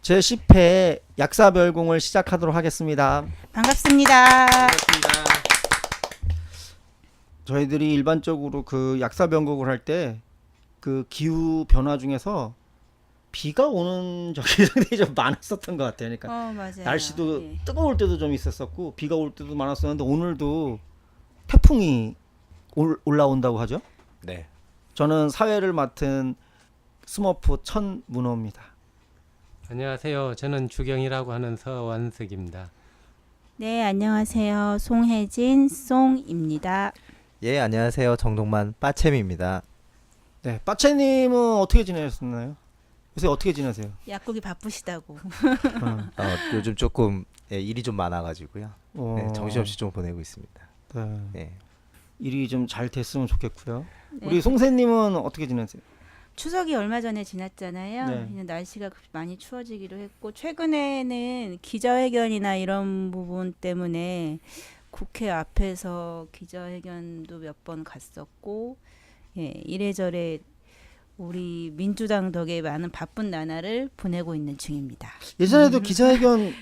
제10회 약사별공을 시작하도록 하겠습니다. 반갑습니다. 반갑습니다. 저희들이 일반적으로 그 약사별공을 할 때 그 기후 변화 중에서 비가 오는 적이 상당히 좀 많았었던 것 같아요. 그러니까 맞아요. 날씨도 예. 뜨거울 때도 좀 있었었고 비가 올 때도 많았었는데 오늘도 태풍이 올라온다고 하죠. 네. 저는 사회를 맡은 스머프 천문호입니다. 안녕하세요. 저는 주경이라고 하는 서완석입니다. 네, 안녕하세요. 송혜진 송입니다. 예, 안녕하세요. 정동만 빠챔입니다. 네, 빠채님은 어떻게 지내셨나요? 요새 어떻게 지내세요? 약국이 바쁘시다고. 요즘 조금 일이 좀 많아가지고요. 네, 정신없이 좀 보내고 있습니다. 네. 네. 일이 좀 잘 됐으면 좋겠고요. 네. 우리 송새님은 어떻게 지내세요? 추석이 얼마 전에 지났잖아요. 네. 이제 날씨가 많이 추워지기도 했고 최근에는 기자회견이나 이런 부분 때문에 국회 앞에서 기자회견도 몇 번 갔었고, 예, 이래저래 우리 민주당 덕에 많은 바쁜 나날을 보내고 있는 중입니다. 예전에도 기자회견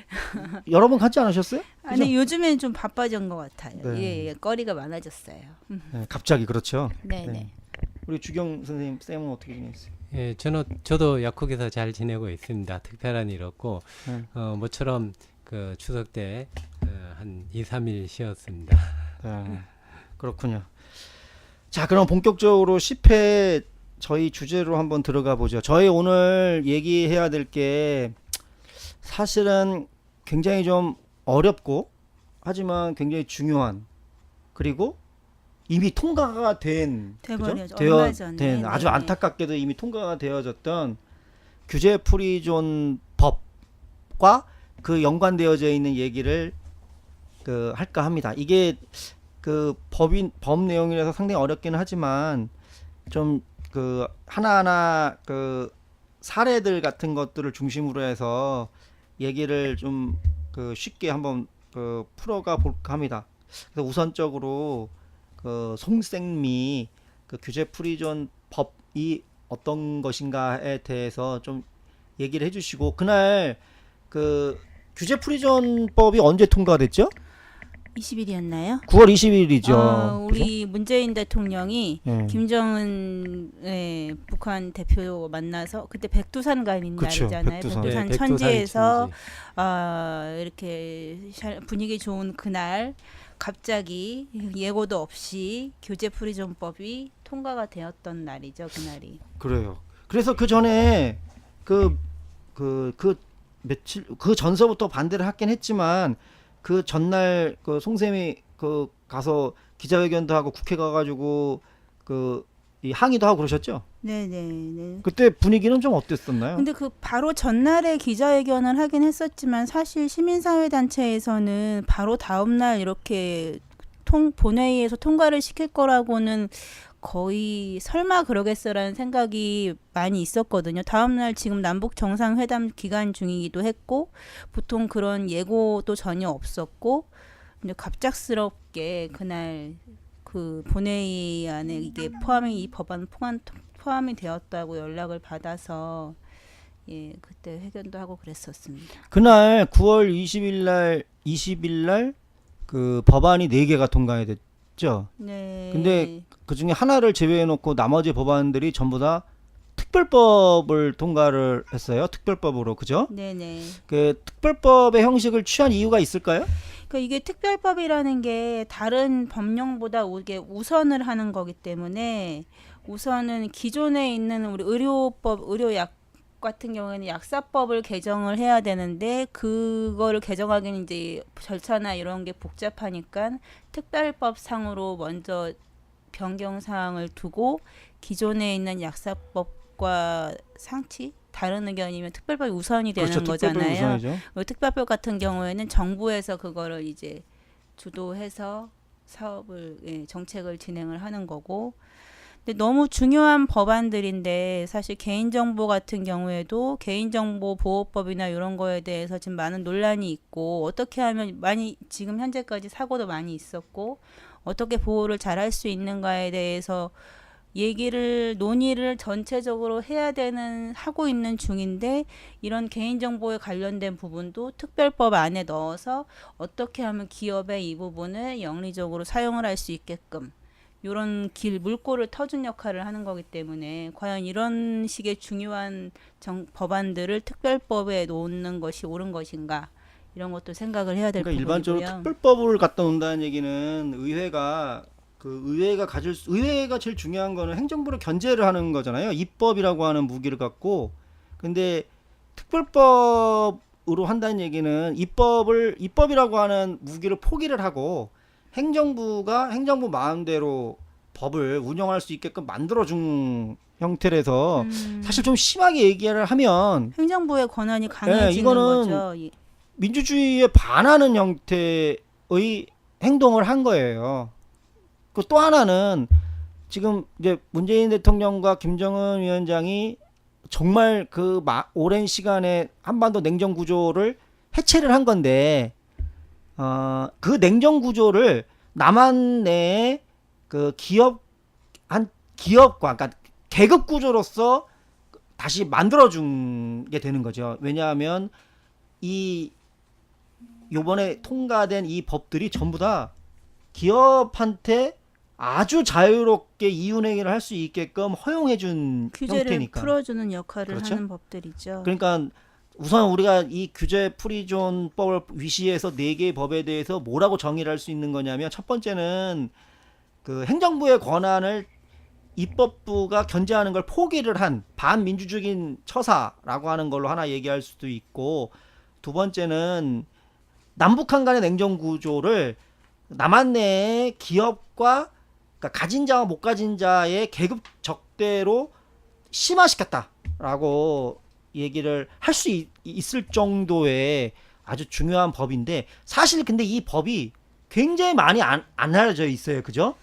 여러 번 갔지 않으셨어요? 아니 요즘엔 좀 바빠진 것 같아요. 네. 예, 거리가 많아졌어요. 네, 갑자기 그렇죠. 네, 네. 네. 우리 주경 선생님, 쌤은 어떻게 지내셨어요? 예, 저도 약국에서 잘 지내고 있습니다. 특별한 일 없고 네. 모처럼 그 추석 때 한 2, 3일 쉬었습니다. 네, 그렇군요. 자, 그럼 본격적으로 10회 저희 주제로 한번 들어가 보죠. 저희 오늘 얘기해야 될 게 사실은 굉장히 좀 어렵고 하지만 굉장히 중요한 그리고 이미 통과가 된 돼버려죠. 그죠? 얼마 전에. 된 네, 아주 네. 안타깝게도 이미 통과가 되어졌던 규제 프리존 법과 그 연관되어져 있는 얘기를 그 할까 합니다. 이게 그 법 내용이라서 상당히 어렵기는 하지만 좀 그 하나하나 그 사례들 같은 것들을 중심으로 해서 얘기를 좀 그 쉽게 한번 그 풀어가 볼까 합니다. 그래서 우선적으로 그 송생미 그 규제 프리존 법이 어떤 것인가에 대해서 좀 얘기를 해주시고 그날 그 규제 프리존법이 언제 통과됐죠? 20일이었나요? 9월 20일이죠. 우리 문재인 대통령이 예. 김정은 북한 대표 만나서 그때 백두산 가는 그쵸, 날이잖아요. 백두산. 백두산 네, 천지에서 천지. 이렇게 분위기 좋은 그날 갑자기 예고도 없이 규제 프리존법이 통과가 되었던 날이죠. 그날이. 그래요. 그래서 그 전에 며칠 그 전서부터 반대를 하긴 했지만 그 전날 그 송쌤이 그 가서 기자회견도 하고 국회 가가지고 그 이 항의도 하고 그러셨죠? 네네네. 그때 분위기는 좀 어땠었나요? 근데 그 바로 전날에 기자회견을 하긴 했었지만 사실 시민사회단체에서는 바로 다음날 이렇게 본회의에서 통과를 시킬 거라고는 거의 설마 그러겠어라는 생각이 많이 있었거든요. 다음날 지금 남북 정상회담 기간 중이기도 했고 보통 그런 예고도 전혀 없었고 근데 갑작스럽게 그날 그 본회의 안에 이게 이 법안 포함이 되었다고 연락을 받아서 예 그때 회견도 하고 그랬었습니다. 그날 9월 20일 날 그 법안이 4개가 통과가 됐죠. 네. 근데 그 중에 하나를 제외해 놓고 나머지 법안들이 전부 다 특별법을 통과를 했어요. 특별법으로. 그죠? 네네. 그 특별법의 형식을 취한 이유가 있을까요? 그러니까 이게 특별법이라는 게 다른 법령보다 이게 우선을 하는 거기 때문에 우선은 기존에 있는 우리 의료약 같은 경우에는 약사법을 개정을 해야 되는데 그거를 개정하기는 이제 절차나 이런 게 복잡하니까 특별법 상으로 먼저 변경 사항을 두고 기존에 있는 약사법과 다른 의견이면 특별법이 우선이 되는 그렇죠. 특별법이 거잖아요. 우선이죠. 특별법 같은 경우에는 정부에서 그거를 이제 주도해서 정책을 진행을 하는 거고 근데 너무 중요한 법안들인데 사실 개인정보 같은 경우에도 개인정보 보호법이나 이런 거에 대해서 지금 많은 논란이 있고 어떻게 하면 지금 현재까지 사고도 많이 있었고 어떻게 보호를 잘 할 수 있는가에 대해서 논의를 전체적으로 해야 되는 하고 있는 중인데 이런 개인정보에 관련된 부분도 특별법 안에 넣어서 어떻게 하면 기업의 이 부분을 영리적으로 사용을 할 수 있게끔 이런 물꼬를 터준 역할을 하는 거기 때문에 과연 이런 식의 중요한 법안들을 특별법에 놓는 것이 옳은 것인가 이런 것도 생각을 해야 될 그러니까 부분이고요. 일반적으로 특별법을 갖다 놓는다는 얘기는 의회가 제일 중요한 거는 행정부를 견제를 하는 거잖아요. 입법이라고 하는 무기를 갖고. 근데 특별법으로 한다는 얘기는 입법이라고 하는 무기를 포기를 하고 행정부 마음대로 법을 운영할 수 있게끔 만들어준 형태라서 사실 좀 심하게 얘기를 하면 행정부의 권한이 강해지는 이거는 거죠. 민주주의에 반하는 형태의 행동을 한 거예요. 그 또 하나는 지금 이제 문재인 대통령과 김정은 위원장이 정말 오랜 시간에 한반도 냉전 구조를 해체를 한 건데 그 냉전 구조를 남한 내에 그 기업과 그러니까 계급 구조로서 다시 만들어준 게 되는 거죠. 왜냐하면 요번에 통과된 이 법들이 전부 다 기업한테 아주 자유롭게 이윤행위를 할 수 있게끔 허용해준 규제를 형태니까. 풀어주는 역할을 그렇죠? 하는 법들이죠. 그러니까 우선 우리가 이 규제 프리존법을 위시해서 4개의 법에 대해서 뭐라고 정의를 할 수 있는 거냐면 첫 번째는 그 행정부의 권한을 입법부가 견제하는 걸 포기를 한 반민주적인 처사라고 하는 걸로 하나 얘기할 수도 있고, 두 번째는 남북한 간의 냉전 구조를 남한 내의 기업과 그러니까 가진 자와 못 가진 자의 계급 적대로 심화시켰다라고 얘기를 할 수 있을 정도의 아주 중요한 법인데, 사실 근데 이 법이 굉장히 많이 안 알려져 있어요. 그죠?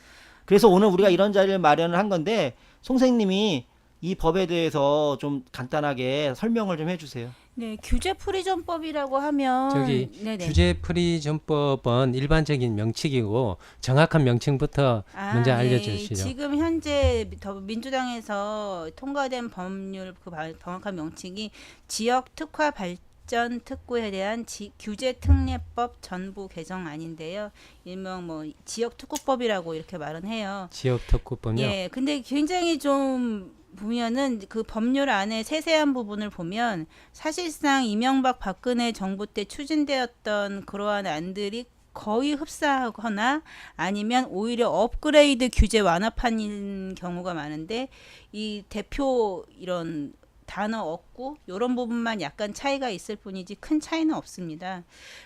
그래서 오늘 우리가 이런 자리를 마련을 한 건데 선생님이 이 법에 대해서 좀 간단하게 설명을 좀 해주세요. 네, 규제 프리존법이라고 하면 저기 네네. 규제 프리존법은 일반적인 명칭이고 정확한 명칭부터 먼저 알려주시죠. 지금 현재 민주당에서 통과된 법률 정확한 명칭이 지역 특화 발전 특구에 대한 규제 특례법 전부 개정안인데요. 일명 지역 특구법이라고 이렇게 말은 해요. 지역 특구법요. 예, 근데 굉장히 좀 보면은 그 법률 안에 세세한 부분을 보면 사실상 이명박 박근혜 정부 때 추진되었던 그러한 안들이 거의 흡사하거나 아니면 오히려 업그레이드 규제 완화판인 경우가 많은데 이 대표 이런 단어 얻고 이런 부분만 약간 차이가 있을 뿐이지 큰 차이는 없습니다.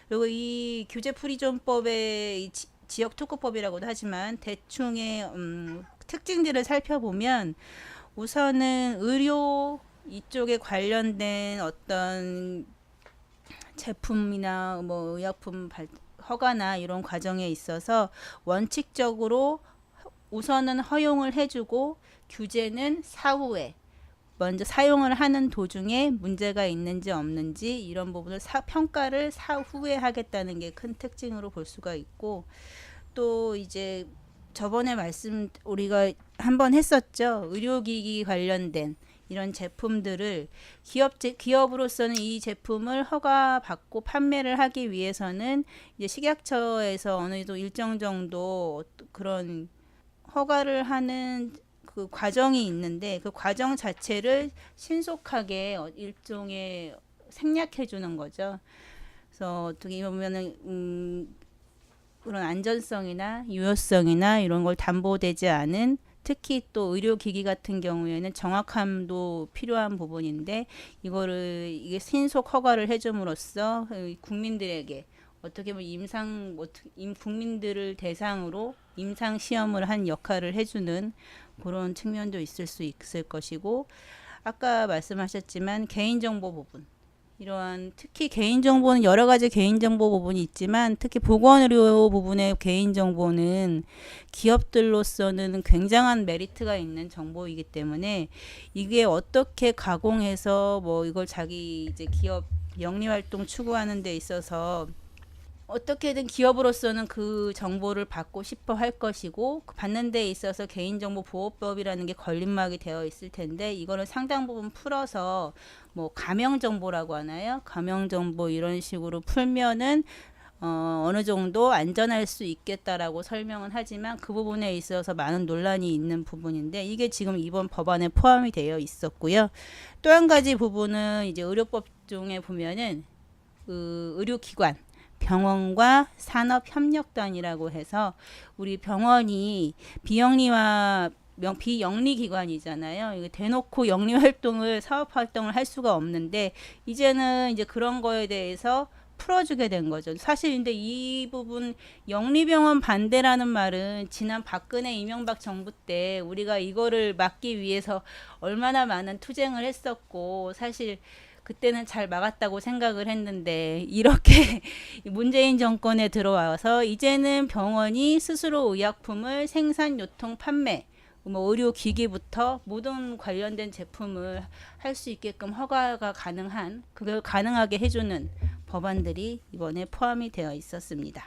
그리고 이 규제 프리존법의 지역 특구법이라고도 하지만 대충의 특징들을 살펴보면 우선은 의료 이쪽에 관련된 어떤 제품이나 의약품 허가나 이런 과정에 있어서 원칙적으로 우선은 허용을 해주고 규제는 사후에 먼저 사용을 하는 도중에 문제가 있는지 없는지 이런 부분을 평가를 사후에 하겠다는 게 큰 특징으로 볼 수가 있고, 또 이제 저번에 우리가 한번 했었죠. 의료기기 관련된 이런 제품들을 기업으로서는 이 제품을 허가받고 판매를 하기 위해서는 이제 식약처에서 어느 정도 일정 정도 그런 허가를 하는 그 과정이 있는데 그 과정 자체를 신속하게 일종의 생략해 주는 거죠. 그래서 어떻게 보면은 그런 안전성이나 유효성이나 이런 걸 담보되지 않은, 특히 또 의료기기 같은 경우에는 정확함도 필요한 부분인데 이게 신속 허가를 해줌으로써 국민들에게 어떻게 보면 국민들을 대상으로 임상 시험을 한 역할을 해주는 그런 측면도 있을 수 있을 것이고, 아까 말씀하셨지만 개인정보 부분, 이러한 특히 개인정보는 여러 가지 개인정보 부분이 있지만 특히 보건의료 부분의 개인정보는 기업들로서는 굉장한 메리트가 있는 정보이기 때문에 이게 어떻게 가공해서 이걸 자기 이제 기업 영리활동 추구하는 데 있어서 어떻게든 기업으로서는 그 정보를 받고 싶어 할 것이고 그 받는 데 있어서 개인정보보호법이라는 게 걸림막이 되어 있을 텐데 이거를 상당 부분 풀어서 뭐 가명정보라고 하나요? 가명정보 이런 식으로 풀면은 어느 정도 안전할 수 있겠다라고 설명은 하지만 그 부분에 있어서 많은 논란이 있는 부분인데 이게 지금 이번 법안에 포함이 되어 있었고요. 또 한 가지 부분은 이제 의료법 중에 보면은 그 의료기관 병원과 산업협력단이라고 해서 우리 병원이 비영리와 비영리 기관이잖아요. 이거 대놓고 영리 활동을 사업 활동을 할 수가 없는데 이제는 이제 그런 거에 대해서 풀어주게 된 거죠. 사실 근데 이 부분 영리병원 반대라는 말은 지난 박근혜 이명박 정부 때 우리가 이거를 막기 위해서 얼마나 많은 투쟁을 했었고 사실 그때는 잘 막았다고 생각을 했는데 이렇게 문재인 정권에 들어와서 이제는 병원이 스스로 의약품을 생산, 유통, 판매 뭐 의료기기부터 모든 관련된 제품을 할 수 있게끔 허가가 가능한 그걸 가능하게 해주는 법안들이 이번에 포함이 되어 있었습니다.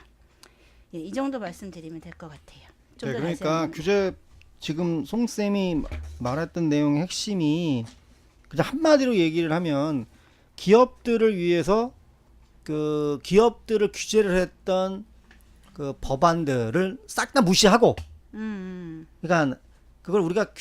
예, 이 정도 말씀드리면 될 것 같아요. 좀 네, 더 그러니까 자세한 규제 지금 송 쌤이 말했던 내용의 핵심이 그냥 한마디로 얘기를 하면 기업들을 위해서 그 기업들을 규제를 했던 그 법안들을 싹 다 무시하고 그러니까 그걸 우리가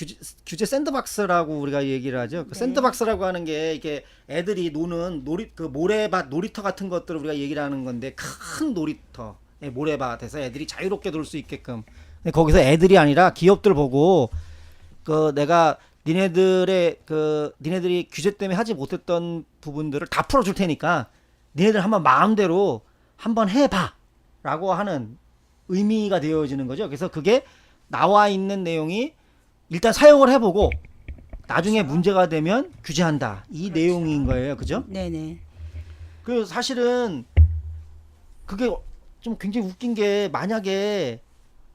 규제 샌드박스라고 우리가 얘기를 하죠. 그 네. 샌드박스라고 하는 게 이게 애들이 노는 그 모래밭 놀이터 같은 것들을 우리가 얘기를 하는 건데 큰 놀이터, 모래밭에서 애들이 자유롭게 놀 수 있게끔. 근데 거기서 애들이 아니라 기업들 보고 그 내가 니네들이 규제 때문에 하지 못했던 부분들을 다 풀어줄 테니까 니네들 한번 마음대로 한번 해봐라고 하는 의미가 되어지는 거죠. 그래서 그게 나와 있는 내용이 일단 사용을 해보고 나중에 문제가 되면 규제한다. 이 내용인 거예요. 그죠? 네네. 그 사실은 그게 좀 굉장히 웃긴 게 만약에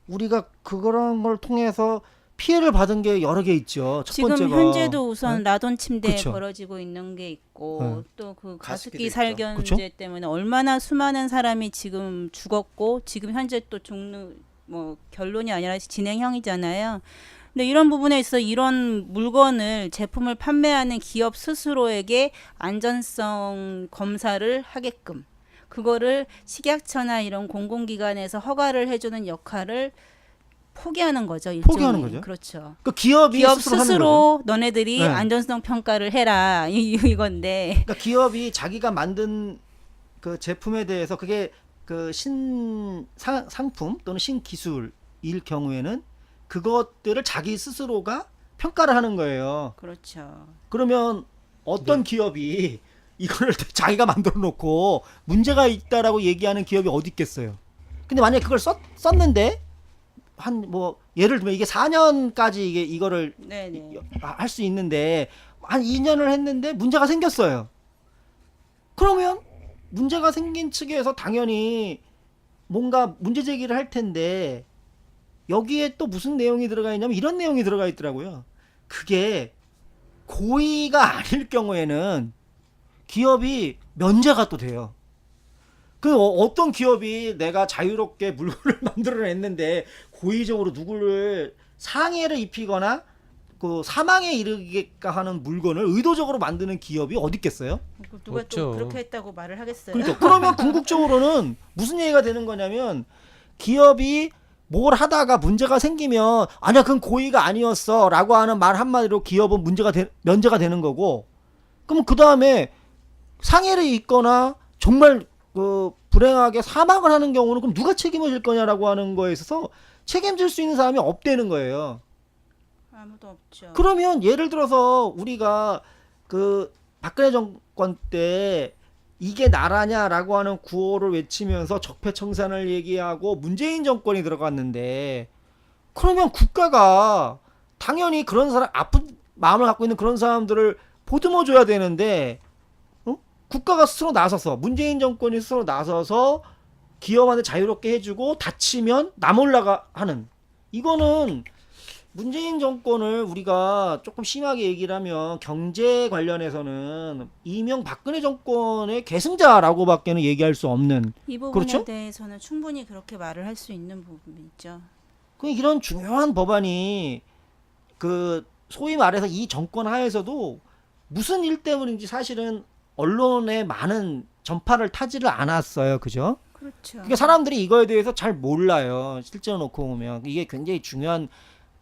우리가 그런 걸 통해서 피해를 받은 게 여러 개 있죠. 첫 지금 번째가 현재도 우선 네? 라돈 침대 그쵸. 벌어지고 있는 게 있고 네. 또 그 가습기도 가습기 있죠. 살균제 그쵸? 때문에 얼마나 수많은 사람이 지금 죽었고 지금 현재 또 종료 뭐 결론이 아니라 진행형이잖아요. 근데 이런 부분에 있어 이런 물건을 제품을 판매하는 기업 스스로에게 안전성 검사를 하게끔 그거를 식약처나 이런 공공기관에서 허가를 해주는 역할을 포기하는 거죠. 일종의. 포기하는 거죠. 그렇죠. 그 기업이 기업 스스로 하는 거죠. 스스로 너네들이 네. 안전성 평가를 해라 이건데 그러니까 기업이 자기가 만든 그 제품에 대해서 그게 그 상품 또는 신기술일 경우에는 그것들을 자기 스스로가 평가를 하는 거예요. 그렇죠. 그러면 어떤 기업이 이거를 자기가 만들어 놓고 문제가 있다라고 얘기하는 기업이 어디 있겠어요. 근데 만약에 그걸 썼는데 한 뭐 예를 들면 이게 4년까지 이거를 네네. 할 수 있는데 한 2년을 했는데 문제가 생겼어요. 그러면 문제가 생긴 측에서 당연히 뭔가 문제 제기를 할 텐데 여기에 또 무슨 내용이 들어가 있냐면 이런 내용이 들어가 있더라고요. 그게 고의가 아닐 경우에는 기업이 면제가 또 돼요. 그 어떤 기업이 내가 자유롭게 물건을 만들어냈는데 고의적으로 누구를 상해를 입히거나 그 사망에 이르게끔 하는 물건을 의도적으로 만드는 기업이 어디 있겠어요? 누가 없죠. 또 그렇게 했다고 말을 하겠어요? 그러니까 그러면 궁극적으로는 무슨 얘기가 되는 거냐면 기업이 뭘 하다가 문제가 생기면 아니야 그건 고의가 아니었어라고 하는 말 한마디로 기업은 면제가 되는 거고 그럼 그 다음에 상해를 입거나 정말 그 불행하게 사망을 하는 경우는 그럼 누가 책임을 질 거냐라고 하는 거에 있어서 책임질 수 있는 사람이 없다는 거예요. 아무도 없죠. 그러면 예를 들어서 우리가 그 박근혜 정권 때 이게 나라냐라고 하는 구호를 외치면서 적폐청산을 얘기하고 문재인 정권이 들어갔는데 그러면 국가가 당연히 그런 사람 아픈 마음을 갖고 있는 그런 사람들을 보듬어 줘야 되는데 국가가 스스로 나서서 문재인 정권이 스스로 나서서 기업한테 자유롭게 해주고 다치면 남 올라가 하는 이거는 문재인 정권을 우리가 조금 심하게 얘기를 하면 경제 관련해서는 이명박근혜 정권의 계승자라고밖에는 얘기할 수 없는 이 부분에 그렇죠? 대해서는 충분히 그렇게 말을 할 수 있는 부분이 있죠. 그 이런 중요한 법안이 그 소위 말해서 이 정권 하에서도 무슨 일 때문인지 사실은 언론에 많은 전파를 타지를 않았어요. 그죠? 그렇죠. 그러니까 사람들이 이거에 대해서 잘 몰라요. 실제로 놓고 보면 이게 굉장히 중요한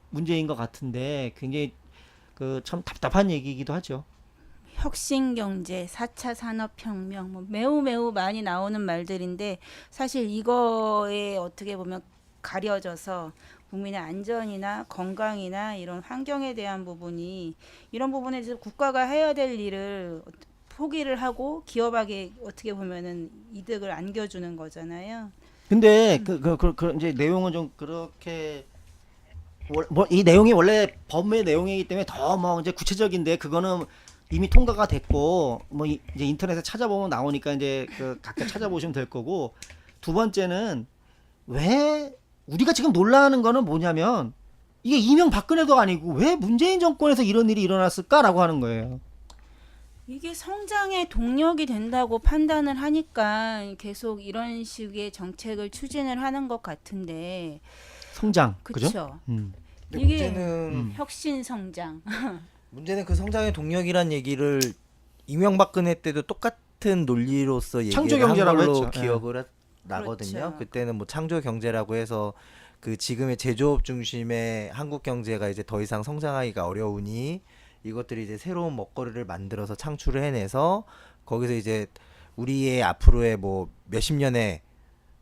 문제인 것 같은데 굉장히 그 참 답답한 얘기이기도 하죠. 혁신경제, 4차 산업혁명 뭐 매우 많이 나오는 말들인데 사실 이거에 어떻게 보면 가려져서 국민의 안전이나 건강이나 이런 환경에 대한 부분이 이런 부분에 대해서 국가가 해야 될 일을 포기를 하고 기업에게 어떻게 보면은 이득을 안겨주는 거잖아요. 근데 그 이제 내용은 좀 그렇게 이 내용이 원래 법의 내용이기 때문에 더 뭐 이제 구체적인데 그거는 이미 통과가 됐고 뭐 이제 인터넷에 찾아보면 나오니까 이제 그 각자 찾아보시면 될 거고 두 번째는 왜 우리가 지금 놀라는 거는 뭐냐면 이게 이명박근혜도 아니고 왜 문재인 정권에서 이런 일이 일어났을까라고 하는 거예요. 이게 성장의 동력이 된다고 판단을 하니까 계속 이런 식의 정책을 추진을 하는 것 같은데 성장, 그죠? 그렇죠. 근데 이게 문제는 혁신 성장. 문제는 그 성장의 동력이란 얘기를 이명박근혜 때도 똑같은 논리로서 얘기를 한 창조경제라고 걸로 했죠. 기억을 나거든요. 그렇죠. 그때는 뭐 창조 경제라고 해서 그 지금의 제조업 중심의 한국 경제가 이제 더 이상 성장하기가 어려우니 이것들이 이제 새로운 먹거리를 만들어서 창출을 해내서 거기서 이제 우리의 앞으로의 뭐 몇십 년의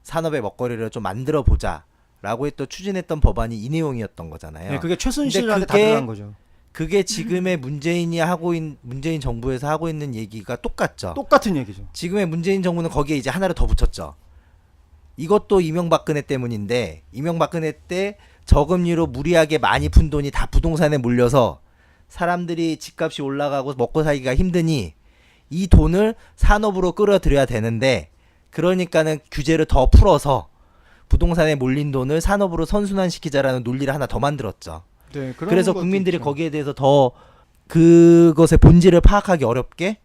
산업의 먹거리를 좀 만들어 보자라고 했던 추진했던 법안이 이 내용이었던 거잖아요. 네, 그게 최순실한테 다 그게 들어간 거죠. 그게 지금의 문재인 정부에서 하고 있는 얘기가 똑같죠. 똑같은 얘기죠. 지금의 문재인 정부는 거기에 이제 하나를 더 붙였죠. 이것도 이명박근혜 때문인데 이명박근혜 때 저금리로 무리하게 많이 푼 돈이 다 부동산에 몰려서 사람들이 집값이 올라가고 먹고 살기가 힘드니 이 돈을 산업으로 끌어들여야 되는데 그러니까는 규제를 더 풀어서 부동산에 몰린 돈을 산업으로 선순환시키자라는 논리를 하나 더 만들었죠. 네, 그런 그래서 것도 국민들이 있죠. 거기에 대해서 더 그것의 본질을 파악하기 어렵게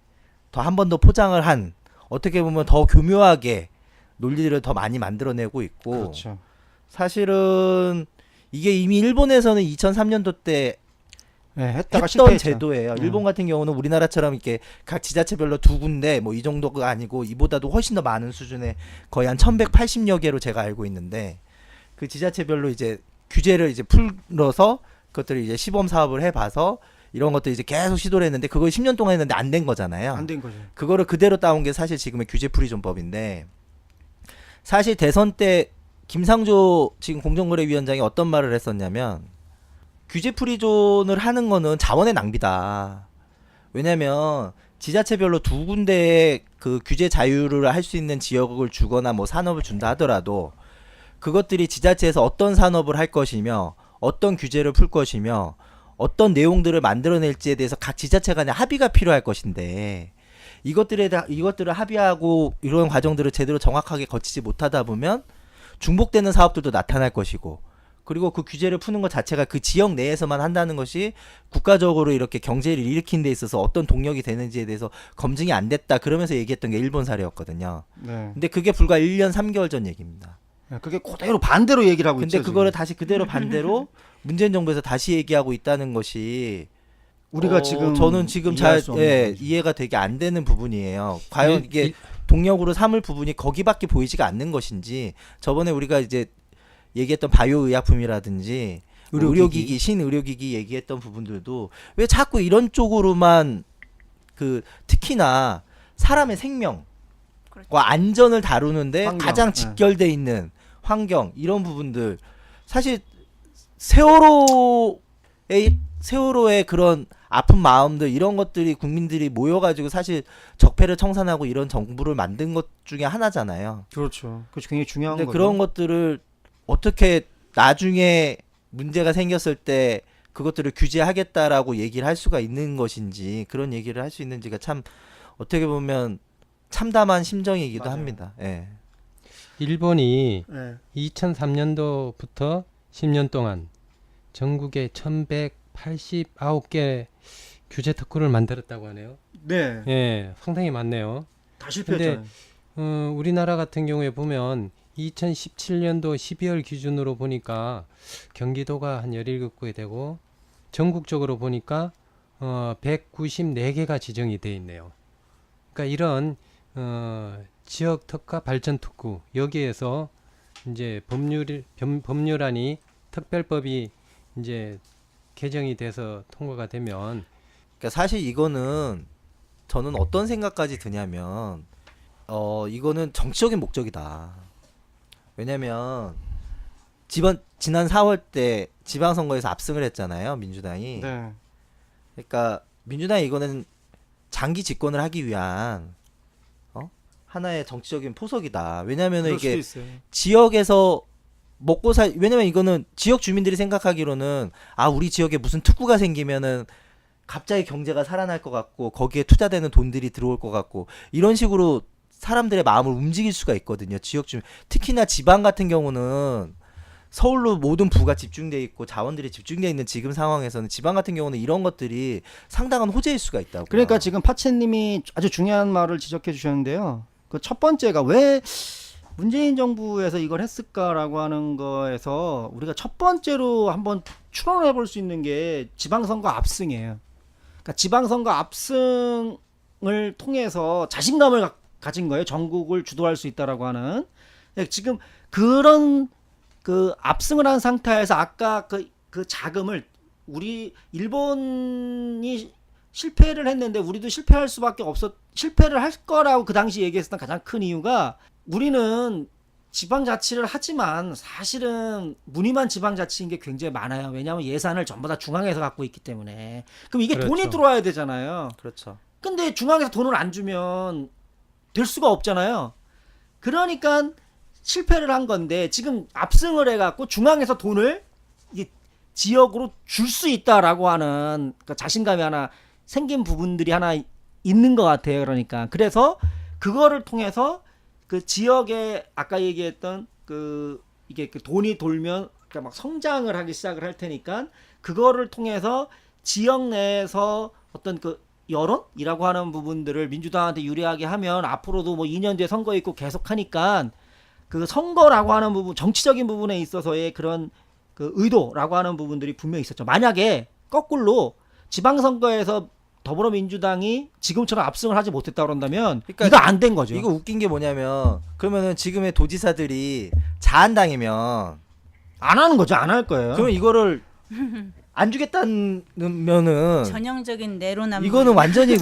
더 한 번 더 포장을 한 어떻게 보면 더 교묘하게 논리를 더 많이 만들어내고 있고 그렇죠. 사실은 이게 이미 일본에서는 2003년도 때 네, 했다가 했던 실패했죠. 제도예요. 일본 같은 경우는 우리나라처럼 이렇게 각 지자체별로 두 군데 뭐 이 정도가 아니고 이보다도 훨씬 더 많은 수준의 거의 한 1180여 개로 제가 알고 있는데 그 지자체별로 이제 규제를 이제 풀어서 그것들을 이제 시범 사업을 해봐서 이런 것들 이제 계속 시도를 했는데 그걸 10년 동안 했는데 안 된 거잖아요. 안 된 거죠. 그거를 그대로 따온 게 사실 지금의 규제풀이존법인데 사실 대선 때 김상조 지금 공정거래위원장이 어떤 말을 했었냐면 규제풀이존을 하는 거는 자원의 낭비다. 왜냐면 지자체별로 두 군데의 그 규제 자유를 할 수 있는 지역을 주거나 뭐 산업을 준다 하더라도 그것들이 지자체에서 어떤 산업을 할 것이며 어떤 규제를 풀 것이며 어떤 내용들을 만들어낼지에 대해서 각 지자체 간의 합의가 필요할 것인데 이것들을 합의하고 이런 과정들을 제대로 정확하게 거치지 못하다 보면 중복되는 사업들도 나타날 것이고 그리고 그 규제를 푸는 것 자체가 그 지역 내에서만 한다는 것이 국가적으로 이렇게 경제를 일으키는 데 있어서 어떤 동력이 되는지에 대해서 검증이 안 됐다 그러면서 얘기했던 게 일본 사례였거든요. 네. 근데 그게 불과 1년 3개월 전 얘기입니다. 그게 그대로 반대로 얘기를 하고 있죠. 근데 그거를 지금. 다시 그대로 반대로 문재인 정부에서 다시 얘기하고 있다는 것이 우리가 지금 저는 지금 이해할 잘 수 없는 예, 거죠. 이해가 되게 안 되는 부분이에요. 과연 이게 일- 동력으로 삼을 부분이 거기밖에 보이지가 않는 것인지 저번에 우리가 이제 얘기했던 바이오 의약품이라든지 의료기기 신의료기기 얘기했던 부분들도 왜 자꾸 이런 쪽으로만 그 특히나 사람의 생명과 그렇죠. 안전을 다루는데 환경, 가장 예. 직결돼 있는 환경 이런 부분들 사실 세월호의 그런 아픈 마음들 이런 것들이 국민들이 모여가지고 사실 적폐를 청산하고 이런 정부를 만든 것 중에 하나잖아요. 그렇죠. 그것이 굉장히 중요한 근데 거죠. 그런 것들을 어떻게 나중에 문제가 생겼을 때 그것들을 규제하겠다라고 얘기를 할 수가 있는 것인지 그런 얘기를 할 수 있는지가 참 어떻게 보면 참담한 심정이기도 맞아요. 합니다. 예. 일본이 네. 2003년도부터 10년 동안 전국에 1189개 규제 특구를 만들었다고 하네요. 네. 예, 상당히 많네요. 다 실패했잖아요. 우리나라 같은 경우에 보면 2017년도 12월 기준으로 보니까 경기도가 한 17곳이 되고 전국적으로 보니까 194개가 지정이 돼 있네요. 그러니까 이런 지역 특화 발전 특구 여기에서 이제 법률안이 특별법이 이제 개정이 돼서 통과가 되면 그러니까 사실 이거는 저는 어떤 생각까지 드냐면 이거는 정치적인 목적이다. 왜냐면 지난 4월 때 지방선거에서 압승을 했잖아요, 민주당이. 네. 그러니까 민주당이 이거는 장기 집권을 하기 위한 하나의 정치적인 포석이다. 왜냐면은 그럴 수도 이게 있어요. 지역에서 왜냐면 이거는 지역 주민들이 생각하기로는 우리 지역에 무슨 특구가 생기면은 갑자기 경제가 살아날 것 같고 거기에 투자되는 돈들이 들어올 것 같고 이런 식으로 사람들의 마음을 움직일 수가 있거든요. 지역 주민 특히나 지방 같은 경우는 서울로 모든 부가 집중돼 있고 자원들이 집중돼 있는 지금 상황에서는 지방 같은 경우는 이런 것들이 상당한 호재일 수가 있다고. 그러니까 지금 파채님이 아주 중요한 말을 지적해 주셨는데요. 그 첫 번째가 왜 문재인 정부에서 이걸 했을까라고 하는 거에서 우리가 첫 번째로 한번 추론해 볼 수 있는 게 지방선거 압승이에요. 그러니까 지방선거 압승을 통해서 자신감을 가진 거예요. 전국을 주도할 수 있다라고 하는. 지금 그런 그 압승을 한 상태에서 아까 그 자금을 우리 일본이 실패를 했는데 우리도 실패할 수밖에 실패를 할 거라고 그 당시 얘기했었던 가장 큰 이유가 우리는 지방자치를 하지만 사실은 무늬만 지방자치인 게 굉장히 많아요. 왜냐하면 예산을 전부 다 중앙에서 갖고 있기 때문에. 그럼 이게 그렇죠. 돈이 들어와야 되잖아요. 그렇죠. 근데 중앙에서 돈을 안 주면 될 수가 없잖아요. 그러니까 실패를 한 건데 지금 압승을 해갖고 중앙에서 돈을 이게 지역으로 줄 수 있다라고 하는 그 자신감이 하나 생긴 부분들이 하나 있는 것 같아요. 그러니까 그래서 그거를 통해서 그 지역에 아까 얘기했던 이게 그 돈이 돌면 그러니까 막 성장을 하기 시작을 할 테니까 그거를 통해서 지역 내에서 어떤 그 여론이라고 하는 부분들을 민주당한테 유리하게 하면 앞으로도 뭐 2년 뒤에 선거 있고 계속 하니까 그 선거라고 하는 부분 정치적인 부분에 있어서의 그런 그 의도라고 하는 부분들이 분명히 있었죠. 만약에 거꾸로 지방선거에서 더불어민주당이 지금처럼 압승을 하지 못했다 그런다면 그러니까 이거 안 된 거죠. 이거 웃긴 게 뭐냐면 그러면은 지금의 도지사들이 자한당이면 안 하는 거죠. 안 할 거예요. 그러면 이거를 안 주겠다면은 전형적인 내로남불. 이거는 완전히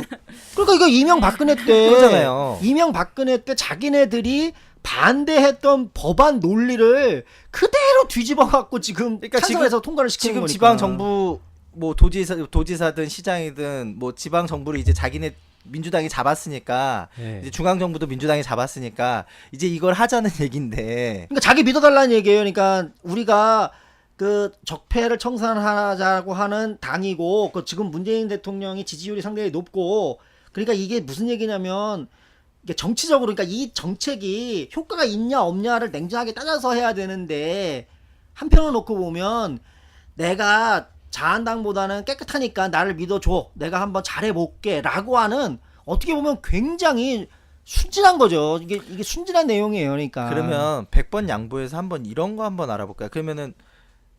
그러니까 이거 이명박근혜 때 그거잖아요. 이명박근혜 때 자기네들이 반대했던 법안 논리를 그대로 뒤집어 갖고 지금 그러니까 찬성해서 통과를 시키는 지금 거니까. 지방 정부 뭐 도지사든 시장이든 뭐 지방 정부를 이제 자기네 민주당이 잡았으니까 예. 이제 중앙 정부도 민주당이 잡았으니까 이제 이걸 하자는 얘긴데 그러니까 자기 믿어달라는 얘기예요. 그러니까 우리가 그 적폐를 청산하자고 하는 당이고 그 지금 문재인 대통령이 지지율이 상당히 높고 그러니까 이게 무슨 얘기냐면 이게 정치적으로 그러니까 이 정책이 효과가 있냐 없냐를 냉정하게 따져서 해야 되는데 한편으로 놓고 보면 내가 자한당보다는 깨끗하니까 나를 믿어줘. 내가 한번 잘해볼게. 라고 하는 어떻게 보면 굉장히 순진한 거죠. 이게 순진한 내용이에요. 그러니까. 그러면 100번 양보해서 한번 이런 거 한번 알아볼까요? 그러면은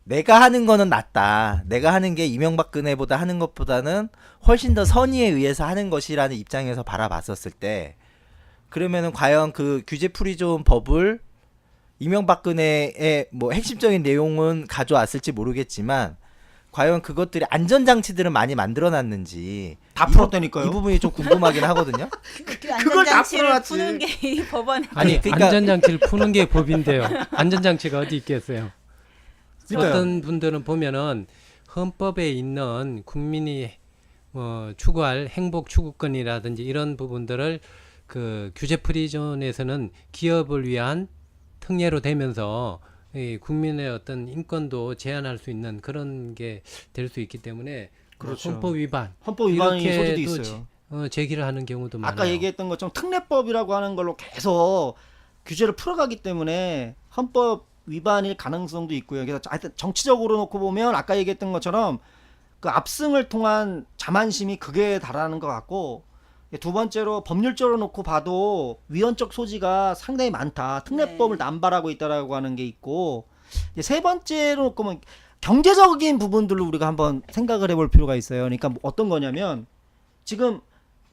내가 하는 거는 낫다. 내가 하는 게 이명박근혜보다 하는 것보다는 훨씬 더 선의에 의해서 하는 것이라는 입장에서 바라봤었을 때 그러면은 과연 그 규제 프리존 법을 이명박근혜의 뭐 핵심적인 내용은 가져왔을지 모르겠지만 과연 그것들이 안전장치들은 많이 만들어놨는지 다 풀었다니까요. 이 부분이 좀 궁금하긴 하거든요. 그걸 다 안전장치를 풀어놨지. 푸는 게 이 법안에 아니 그러니까- 안전장치를 푸는 게 법인데요. 안전장치가 어디 있겠어요? 그러니까요. 어떤 분들은 보면은 헌법에 있는 국민이 추구할 행복 추구권이라든지 이런 부분들을 그 규제 프리존에서는 기업을 위한 특례로 되면서 이 국민의 어떤 인권도 제한할 수 있는 그런 게 될 수 있기 때문에 그렇죠. 헌법 위반 헌법 위반이 소지도 이렇게도 있어요. 제기를 하는 경우도 많아요. 아까 얘기했던 것처럼 특례법이라고 하는 걸로 계속 규제를 풀어가기 때문에 헌법 위반일 가능성도 있고요. 그래서 하여튼 정치적으로 놓고 보면 아까 얘기했던 것처럼 그 압승을 통한 자만심이 극에 달하는 것 같고, 두 번째로 법률적으로 놓고 봐도 위헌적 소지가 상당히 많다. 특례법을 네. 남발하고 있다라고 하는 게 있고, 이제 세 번째로 놓고 보면 경제적인 부분들로 우리가 한번 생각을 해볼 필요가 있어요. 그러니까 뭐 어떤 거냐면 지금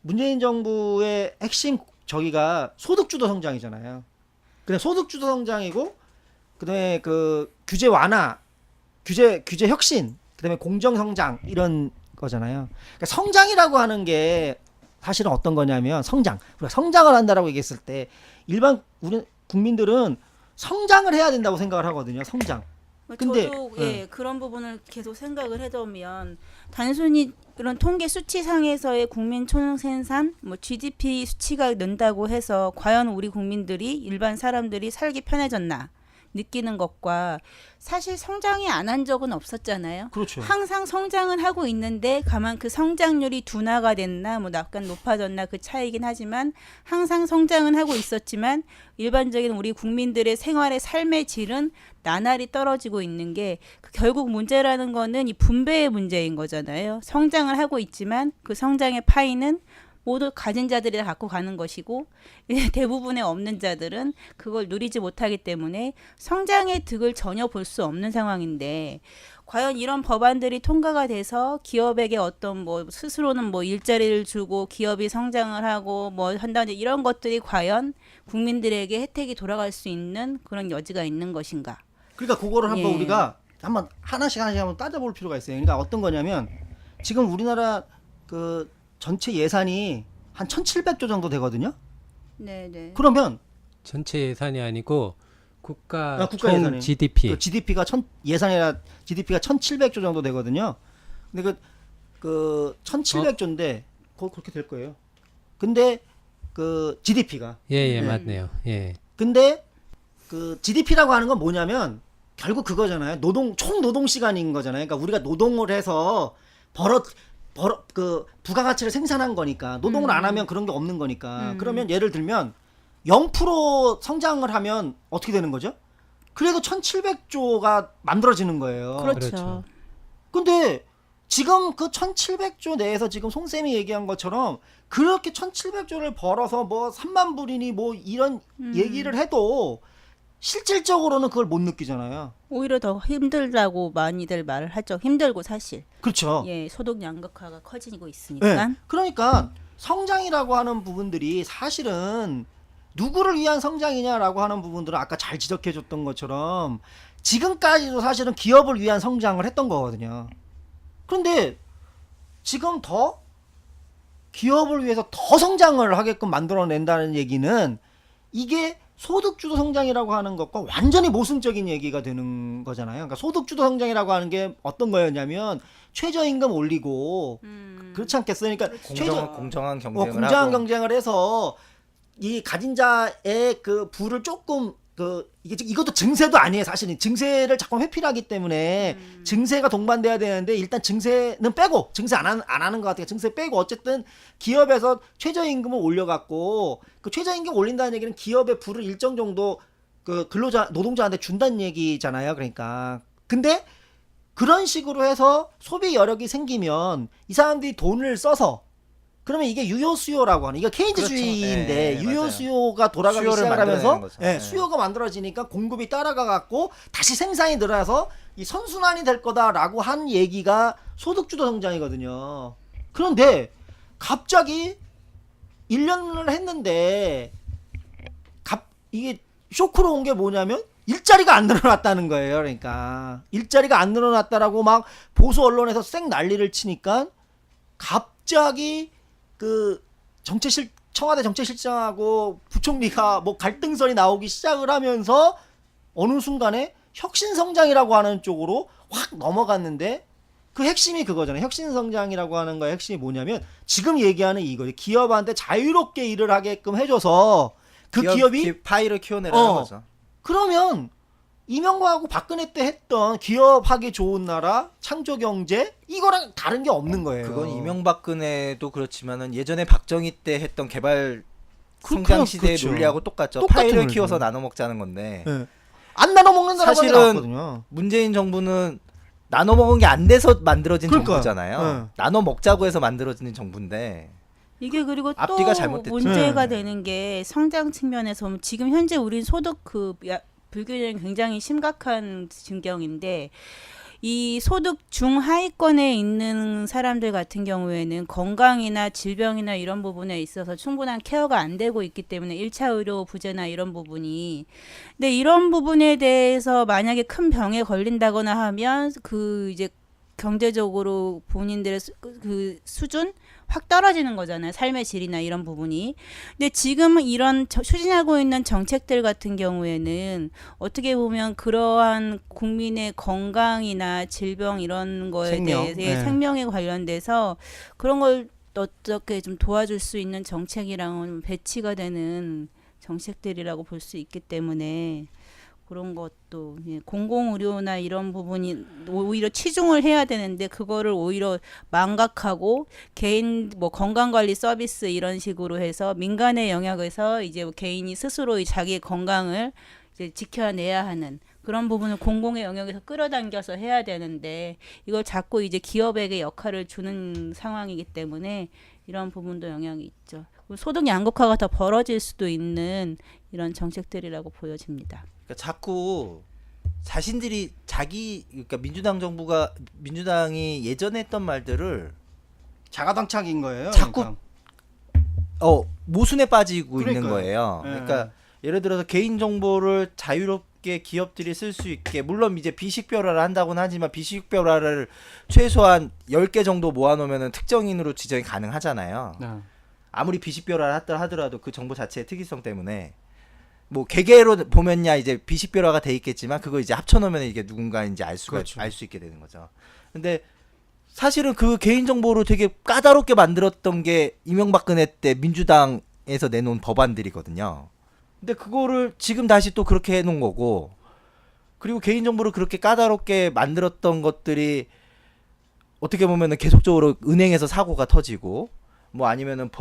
문재인 정부의 핵심 저기가 소득주도 성장이잖아요. 그냥 소득주도 성장이고, 그다음에 그 규제 완화, 규제 혁신, 그다음에 공정 성장 이런 거잖아요. 그러니까 성장이라고 하는 게 사실은 어떤 거냐면 우리가 성장을 한다라고 얘기했을 때 일반 우리 국민들은 성장을 해야 된다고 생각을 하거든요. 성장. 근데 저도 그런 부분을 계속 생각을 해보면 단순히 그런 통계 수치상에서의 국민 총생산, 뭐 GDP 수치가 는다고 해서 과연 우리 국민들이 일반 사람들이 살기 편해졌나 느끼는 것과 사실 성장이 안 한 적은 없었잖아요. 그렇죠. 항상 성장은 하고 있는데 다만 그 성장률이 둔화가 됐나 뭐 약간 높아졌나 그 차이긴 하지만 항상 성장은 하고 있었지만 일반적인 우리 국민들의 생활의 삶의 질은 나날이 떨어지고 있는 게 결국 문제라는 거는 이 분배의 문제인 거잖아요. 성장을 하고 있지만 그 성장의 파이는 모두 가진 자들이 다 갖고 가는 것이고 대부분의 없는 자들은 그걸 누리지 못하기 때문에 성장의 득을 전혀 볼 수 없는 상황인데 과연 이런 법안들이 통과가 돼서 기업에게 어떤 뭐 스스로는 뭐 일자리를 주고 기업이 성장을 하고 뭐 한다든지 이런 것들이 과연 국민들에게 혜택이 돌아갈 수 있는 그런 여지가 있는 것인가? 그러니까 그거를 한번 예. 우리가 한번 하나씩 한번 따져볼 필요가 있어요. 그러니까 어떤 거냐면 지금 우리나라 그 전체 예산이 한 1,700조 정도 되거든요. 네. 네. 그러면 전체 예산이 아니고 국가 국가 총 예산이. GDP. 그 GDP가 예산이라 GDP가 1,700조 정도 되거든요. 근데 그 1,700조인데 그렇게 될 거예요. 근데 그 GDP가 예, 맞네요. 예. 근데 그 GDP라고 하는 건 뭐냐면 결국 그거잖아요. 총 노동 시간인 거잖아요. 그러니까 우리가 노동을 해서 그 부가가치를 생산한 거니까 노동을 안 하면 그런 게 없는 거니까. 그러면 예를 들면 0% 성장을 하면 어떻게 되는 거죠? 그래도 1,700조가 만들어지는 거예요. 그렇죠. 근데 지금 그 1,700조 내에서 지금 송쌤이 얘기한 것처럼 그렇게 1,700조를 벌어서 뭐 3만 불이니 뭐 이런 얘기를 해도 실질적으로는 그걸 못 느끼잖아요. 오히려 더 힘들다고 많이들 말을 하죠. 힘들고 사실. 그렇죠. 예, 소득 양극화가 커지고 있으니까. 네. 그러니까 성장이라고 하는 부분들이 사실은 누구를 위한 성장이냐라고 하는 부분들은 아까 잘 지적해 줬던 것처럼 지금까지도 사실은 기업을 위한 성장을 했던 거거든요. 그런데 지금 더 기업을 위해서 더 성장을 하게끔 만들어낸다는 얘기는 이게 소득주도 성장이라고 하는 것과 완전히 모순적인 얘기가 되는 거잖아요. 그러니까 소득주도 성장이라고 하는 게 어떤 거였냐면 최저임금 올리고 그렇지 않겠어요? 그러니까 공정한 경쟁을 공정한 하고. 경쟁을 해서 이 가진 자의 그 부를 조금 이것도 증세도 아니에요. 사실은 증세를 자꾸 회피하기 때문에 증세가 동반돼야 되는데 일단 증세는 빼고 증세 안 하는 것 같아요. 증세 빼고 어쨌든 기업에서 최저임금을 올려갖고 그 최저임금 올린다는 얘기는 기업의 부를 일정 정도 그 노동자한테 준다는 얘기잖아요. 그러니까 근데 그런 식으로 해서 소비 여력이 생기면 이 사람들이 돈을 써서 그러면 이게 유효 수요라고 하는 이게 케인즈주의인데 그렇죠. 유효 맞아요. 수요가 돌아가기 수요를 시작을 하면서 만들어내는 거죠. 네. 수요가 만들어지니까 공급이 따라가 갖고 다시 생산이 늘어나서 이 선순환이 될 거다라고 한 얘기가 소득주도 성장이거든요. 그런데 갑자기 1년을 했는데 이게 쇼크로 온 게 뭐냐면 일자리가 안 늘어났다는 거예요. 그러니까 일자리가 안 늘어났다라고 막 보수 언론에서 쌩 난리를 치니까 갑자기 그 청와대 정책실장하고 부총리가 뭐 갈등설이 나오기 시작을 하면서 어느 순간에 혁신성장이라고 하는 쪽으로 확 넘어갔는데 그 핵심이 그거잖아요. 혁신성장이라고 하는 거의 핵심이 뭐냐면 지금 얘기하는 이거예요. 기업한테 자유롭게 일을 하게끔 해줘서 그 기업이 파이를 키워내라는 거죠. 그러면 이명박하고 박근혜 때 했던 기업하기 좋은 나라, 창조경제 이거랑 다른 게 없는 거예요. 그건 이명박근혜도 그렇지만은 예전에 박정희 때 했던 개발 성장 시대의 그렇죠. 논리하고 똑같죠. 똑같은 파이를 논리. 키워서 나눠 먹자는 건데. 네. 안 나눠 먹는 나눠준다는 거 사실은 나왔거든요. 문재인 정부는 나눠 먹은 게 안 돼서 만들어진 그러니까요. 정부잖아요. 나눠 먹자고 해서 만들어진 정부인데 이게 그리고 또 앞뒤가 잘못됐죠. 문제가 네. 되는 게 성장 측면에서 보면 지금 현재 우리 소득 불균형이 굉장히 심각한 지경인데 이 소득 중하위권에 있는 사람들 같은 경우에는 건강이나 질병이나 이런 부분에 있어서 충분한 케어가 안 되고 있기 때문에 1차 의료 부재나 이런 부분이 근데 이런 부분에 대해서 만약에 큰 병에 걸린다거나 하면 그 이제 경제적으로 본인들의 그 수준 확 떨어지는 거잖아요. 삶의 질이나 이런 부분이. 근데 지금 이런 추진하고 있는 정책들 같은 경우에는 어떻게 보면 그러한 국민의 건강이나 질병 이런 거에 생명. 대해서 네. 생명에 관련돼서 그런 걸 어떻게 좀 도와줄 수 있는 정책이랑은 배치가 되는 정책들이라고 볼 수 있기 때문에 그런 것도 공공의료나 이런 부분이 오히려 치중을 해야 되는데 그거를 오히려 망각하고 개인 뭐 건강관리 서비스 이런 식으로 해서 민간의 영역에서 이제 개인이 스스로 자기 건강을 이제 지켜내야 하는 그런 부분을 공공의 영역에서 끌어당겨서 해야 되는데 이걸 자꾸 이제 기업에게 역할을 주는 상황이기 때문에 이런 부분도 영향이 있죠. 소득 양극화가 더 벌어질 수도 있는 이런 정책들이라고 보여집니다. 그러니까 자꾸 자신들이 그러니까 민주당이 예전에 했던 말들을 자가당착인 거예요. 자꾸 그러니까. 모순에 빠지고 있는 그러니까요. 거예요. 예. 그러니까 예를 들어서 개인 정보를 자유롭게 기업들이 쓸 수 있게 물론 이제 비식별화를 한다고는 하지만 비식별화를 최소한 10개 정도 모아놓으면 특정인으로 지정이 가능하잖아요. 네. 아무리 비식별화를 하더라도 그 정보 자체의 특이성 때문에 뭐 개개로 보면야 이제 비식별화가 돼 있겠지만 그거 이제 합쳐놓으면 이게 누군가인지 알 수 있게 되는 거죠. 근데 사실은 그 개인 정보를 되게 까다롭게 만들었던 게 이명박근혜 때 민주당에서 내놓은 법안들이거든요. 근데 그거를 지금 다시 또 그렇게 해놓은 거고, 그리고 개인 정보를 그렇게 까다롭게 만들었던 것들이 어떻게 보면은 계속적으로 은행에서 사고가 터지고, 뭐 아니면은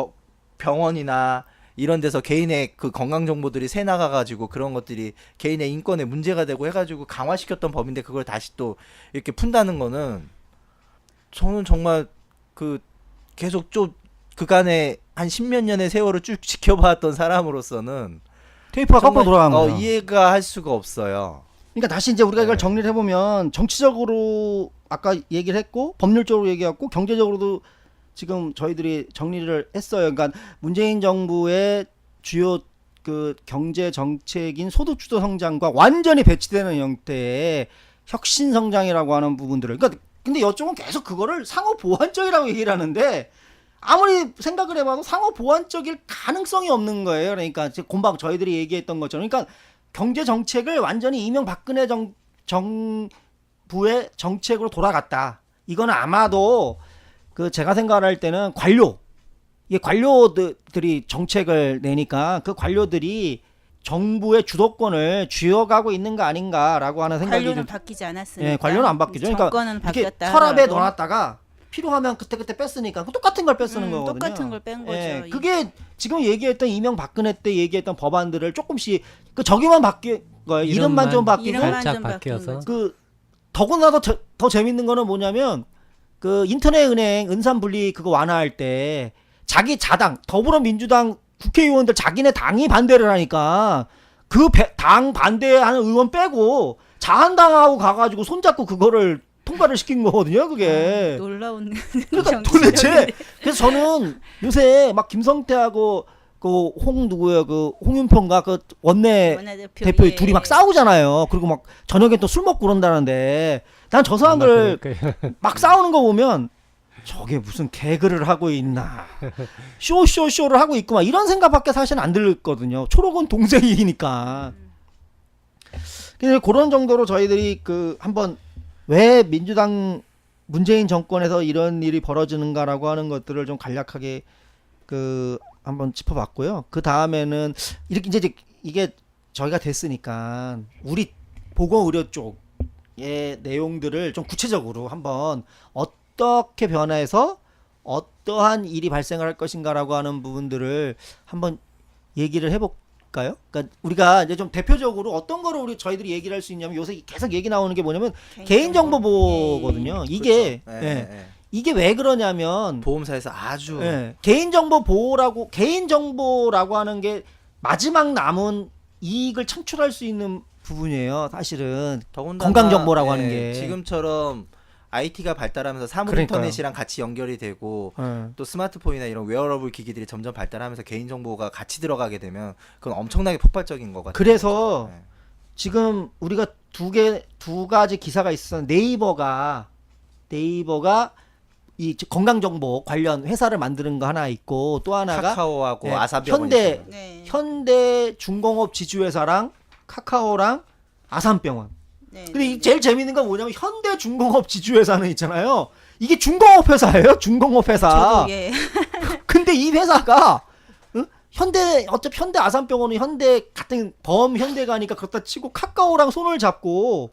병원이나 이런 데서 개인의 그 건강 정보들이 새 나가가지고 그런 것들이 개인의 인권에 문제가 되고 해가지고 강화시켰던 법인데 그걸 다시 또 이렇게 푼다는 거는 저는 정말 그 계속 좀 그간의 한 10몇 년의 세월을 쭉 지켜봤던 사람으로서는 테이프가 거꾸로 돌아간 거예요. 이해가 할 수가 없어요. 그러니까 다시 이제 우리가 이걸 네. 정리를 해보면 정치적으로 아까 얘기를 했고 법률적으로 얘기했고 경제적으로도 지금 저희들이 정리를 했어요. 그러니까 문재인 정부의 주요 그 경제 정책인 소득 주도 성장과 완전히 배치되는 형태의 혁신 성장이라고 하는 부분들을 그러니까 근데 이쪽은 계속 그거를 상호 보완적이라고 얘기를 하는데 아무리 생각을 해봐도 상호 보완적일 가능성이 없는 거예요. 그러니까 곰방 저희들이 얘기했던 것처럼 그러니까 경제 정책을 완전히 이명박근혜 정부의 정책으로 돌아갔다. 이거는 아마도 그 제가 생각할 때는 이게 관료들이 정책을 내니까 그 관료들이 정부의 주도권을 쥐어가고 있는 거 아닌가라고 하는 생각이 관료는 좀 바뀌지 않았으니까. 예, 관료는 안 바뀌죠. 그러니까 정권은 이렇게 바뀌었다. 서랍에 하더라도. 넣어놨다가 필요하면 그때 뺐으니까 똑같은 걸 뺐쓰는 거거든요. 똑같은 걸 뺀 거죠. 예, 그게 지금 얘기했던 이명박근혜 때 얘기했던 법안들을 조금씩 그 저기만 바뀐 거예요. 이름만 좀 바뀌고 이름만 살짝 좀 바뀐 바뀌어서. 거죠. 그 더군다나 더 재밌는 거는 뭐냐면 그 인터넷은행 은산분리 그거 완화할 때 자기 자당 더불어민주당 국회의원들 자기네 당이 반대를 하니까 그 당 반대하는 의원 빼고 자한당하고 가가지고 손잡고 그거를 통과를 시킨 거거든요. 그게 놀라운 그러니까 정치적인- 도대체 그래서 저는 요새 막 김성태하고 그 누구예요 그 홍윤표인가 그 원내 대표 예. 둘이 막 싸우잖아요. 그리고 막 저녁에 또 술 먹고 그런다는데 난 저 사람들 막 싸우는 거 보면 저게 무슨 개그를 하고 있나 쇼를 하고 있구만 이런 생각밖에 사실 안 들거든요. 초록은 동생이니까. 그래서 그런 정도로 저희들이 그 한번 왜 민주당 문재인 정권에서 이런 일이 벌어지는가라고 하는 것들을 좀 간략하게 그 한번 짚어봤고요. 그 다음에는 이렇게 이제 이게 저희가 됐으니까 우리 보건의료 쪽의 내용들을 좀 구체적으로 한번 어떻게 변화해서 어떠한 일이 발생할 것인가라고 하는 부분들을 한번 얘기를 해볼까 있을까요? 그러니까 우리가 이제 좀 대표적으로 어떤 거를 우리 저희들이 얘기를 할 수 있냐면 요새 계속 얘기 나오는 게 뭐냐면 개인정보 보호거든요. 이게 그렇죠. 이게 왜 그러냐면 보험사에서 아주 개인정보 보호라고 개인정보라고 하는 게 마지막 남은 이익을 창출할 수 있는 부분이에요. 사실은 더군다나 건강정보라고 하는 게 지금처럼 IT가 발달하면서 사물 그러니까요. 인터넷이랑 같이 연결이 되고 예. 또 스마트폰이나 이런 웨어러블 기기들이 점점 발달하면서 개인정보가 같이 들어가게 되면 그건 엄청나게 폭발적인 것 같아요. 그래서 네. 지금 우리가 두 가지 기사가 있어. 네이버가 이 건강정보 관련 회사를 만드는 거 하나 있고 또 하나가 카카오하고 네, 아산병원이 현대 있잖아요. 네. 현대중공업 지주회사랑 카카오랑 아산병원. 네. 근데 이 제일 재밌는 건 뭐냐면 현대중공업 지주회사는 있잖아요. 이게 중공업 회사예요. 중공업 회사. 저도 예. 근데 이 회사가 어차피 현대 아산병원은 현대 같은 현대가니까 그렇다 치고 카카오랑 손을 잡고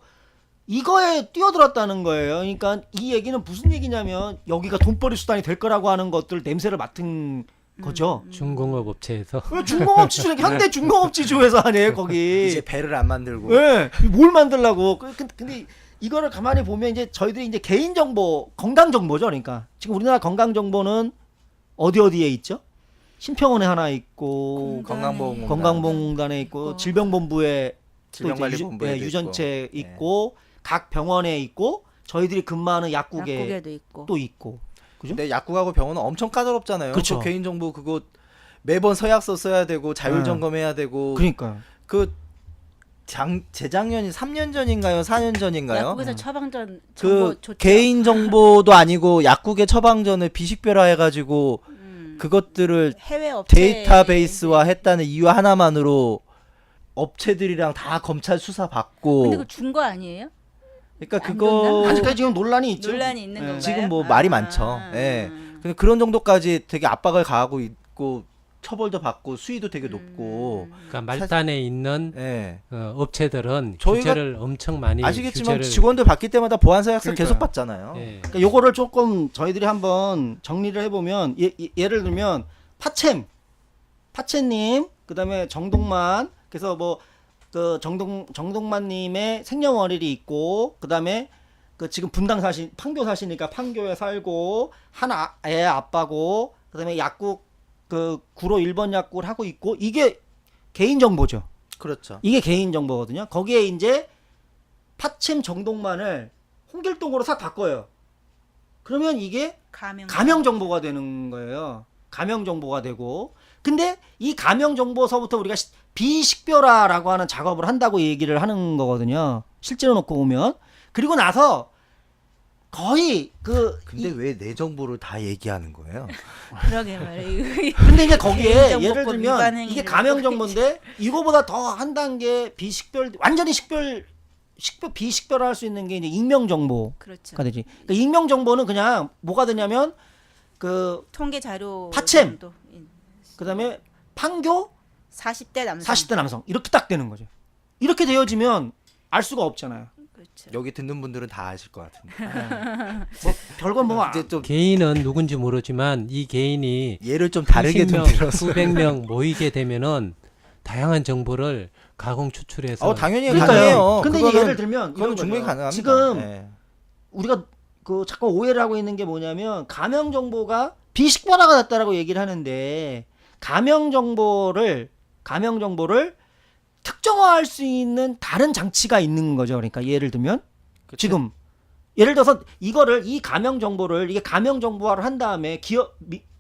이거에 뛰어들었다는 거예요. 그러니까 이 얘기는 무슨 얘기냐면 여기가 돈벌이 수단이 될 거라고 하는 것들 냄새를 맡은 거죠. 중공업 업체에서 중공업 지주 현대 중공업 지주회사 아니에요 거기. 이제 배를 안 만들고 예, 뭘 만들라고? 근데 이거를 가만히 보면 이제 저희들이 이제 개인 정보, 건강 정보죠. 그러니까 지금 우리나라 건강 정보는 어디에 있죠? 심평원에 하나 있고 건강보험공단, 건강보험공단에 있고 질병본부에 또 이제 질병관리본부에 유전체 있고 각 병원에 있고 저희들이 근무하는 약국에 약국에도 있고. 또 있고. 그죠? 근데 약국하고 병원은 엄청 까다롭잖아요. 그렇죠. 그 개인정보 그거 매번 서약서 써야 되고 자율 점검해야 되고 그러니까요. 재작년이 3년 전인가요? 4년 전인가요? 약국에서 처방전 그 정보 좋죠. 개인 정보도 아니고 약국의 처방전을 비식별화해 가지고 그것들을 해외 업체 데이터베이스화 했다는 이유 하나만으로 업체들이랑 다 검찰 수사 받고 근데 그 준 거 아니에요? 그러니까 안 그거 아직까지 지금 논란이 있죠. 논란이 있는 건가요? 지금 뭐 말이 많죠. 예. 근데 그런 정도까지 되게 압박을 가하고 있고 처벌도 받고 수위도 되게 높고 그러니까 말단에 있는 예. 업체들은 저희가 규제를 엄청 많이 아시겠지만 규제를 직원들 바뀔 때마다 보안서약서 그러니까요. 계속 받잖아요. 예. 그러니까 요거를 조금 저희들이 한번 정리를 해보면 예를 들면 파채님 그다음에 정동만 그래서 뭐 그 정동만님의 생년월일이 있고 그다음에 그 지금 판교 사시니까 판교에 살고 애 아빠고 그다음에 약국 그 구로 1번 약국을 하고 있고 이게 개인 정보죠. 그렇죠. 이게 개인 정보거든요. 거기에 이제 파챔 정동만을 홍길동으로 싹 바꿔요. 그러면 이게 가명 정보가 되는 거예요. 가명 정보가 되고. 근데 이 가명 정보서부터 우리가 비식별화라고 하는 작업을 한다고 얘기를 하는 거거든요. 실제로 놓고 보면. 그리고 나서 거의 근데 왜 내 정보를 다 얘기하는 거예요? 그러게 말이에요. 근데 이제 거기에 개인정보법 예를 들면 위반 이게 행위를 가명 하고 정보인데 이거보다 더 한 단계 완전히 비식별화할 수 있는 게 이제 익명 정보가 그렇죠. 되지. 그러니까 익명 정보는 그냥 뭐가 되냐면 그 통계 자료 파챔. 정도. 그다음에 판교 40대 남성. 40대 남성 이렇게 딱 되는 거죠. 이렇게 되어지면 알 수가 없잖아요. 그렇죠. 여기 듣는 분들은 다 아실 것 같은데. 뭐 별건 뭐 이제 좀 개인은 누군지 모르지만 이 개인이 예를 좀 다르게 좀 10명, 들어서. 수백 명 모이게 되면은 다양한 정보를 가공 추출해서 당연히 그러니까요. 가능해요. 근데 이제 그거는- 예를 들면 그건 이런 충분히 거죠. 가능합니다. 지금 예. 우리가 그 잠깐 오해를 하고 있는 게 뭐냐면 가명 정보가 비식별화가 됐다라고 얘기를 하는데 가명 정보를 특정화할 수 있는 다른 장치가 있는 거죠. 그러니까 예를 들면 그쵸? 지금 예를 들어서 이 가명 정보를 이게 가명 정보화를 한 다음에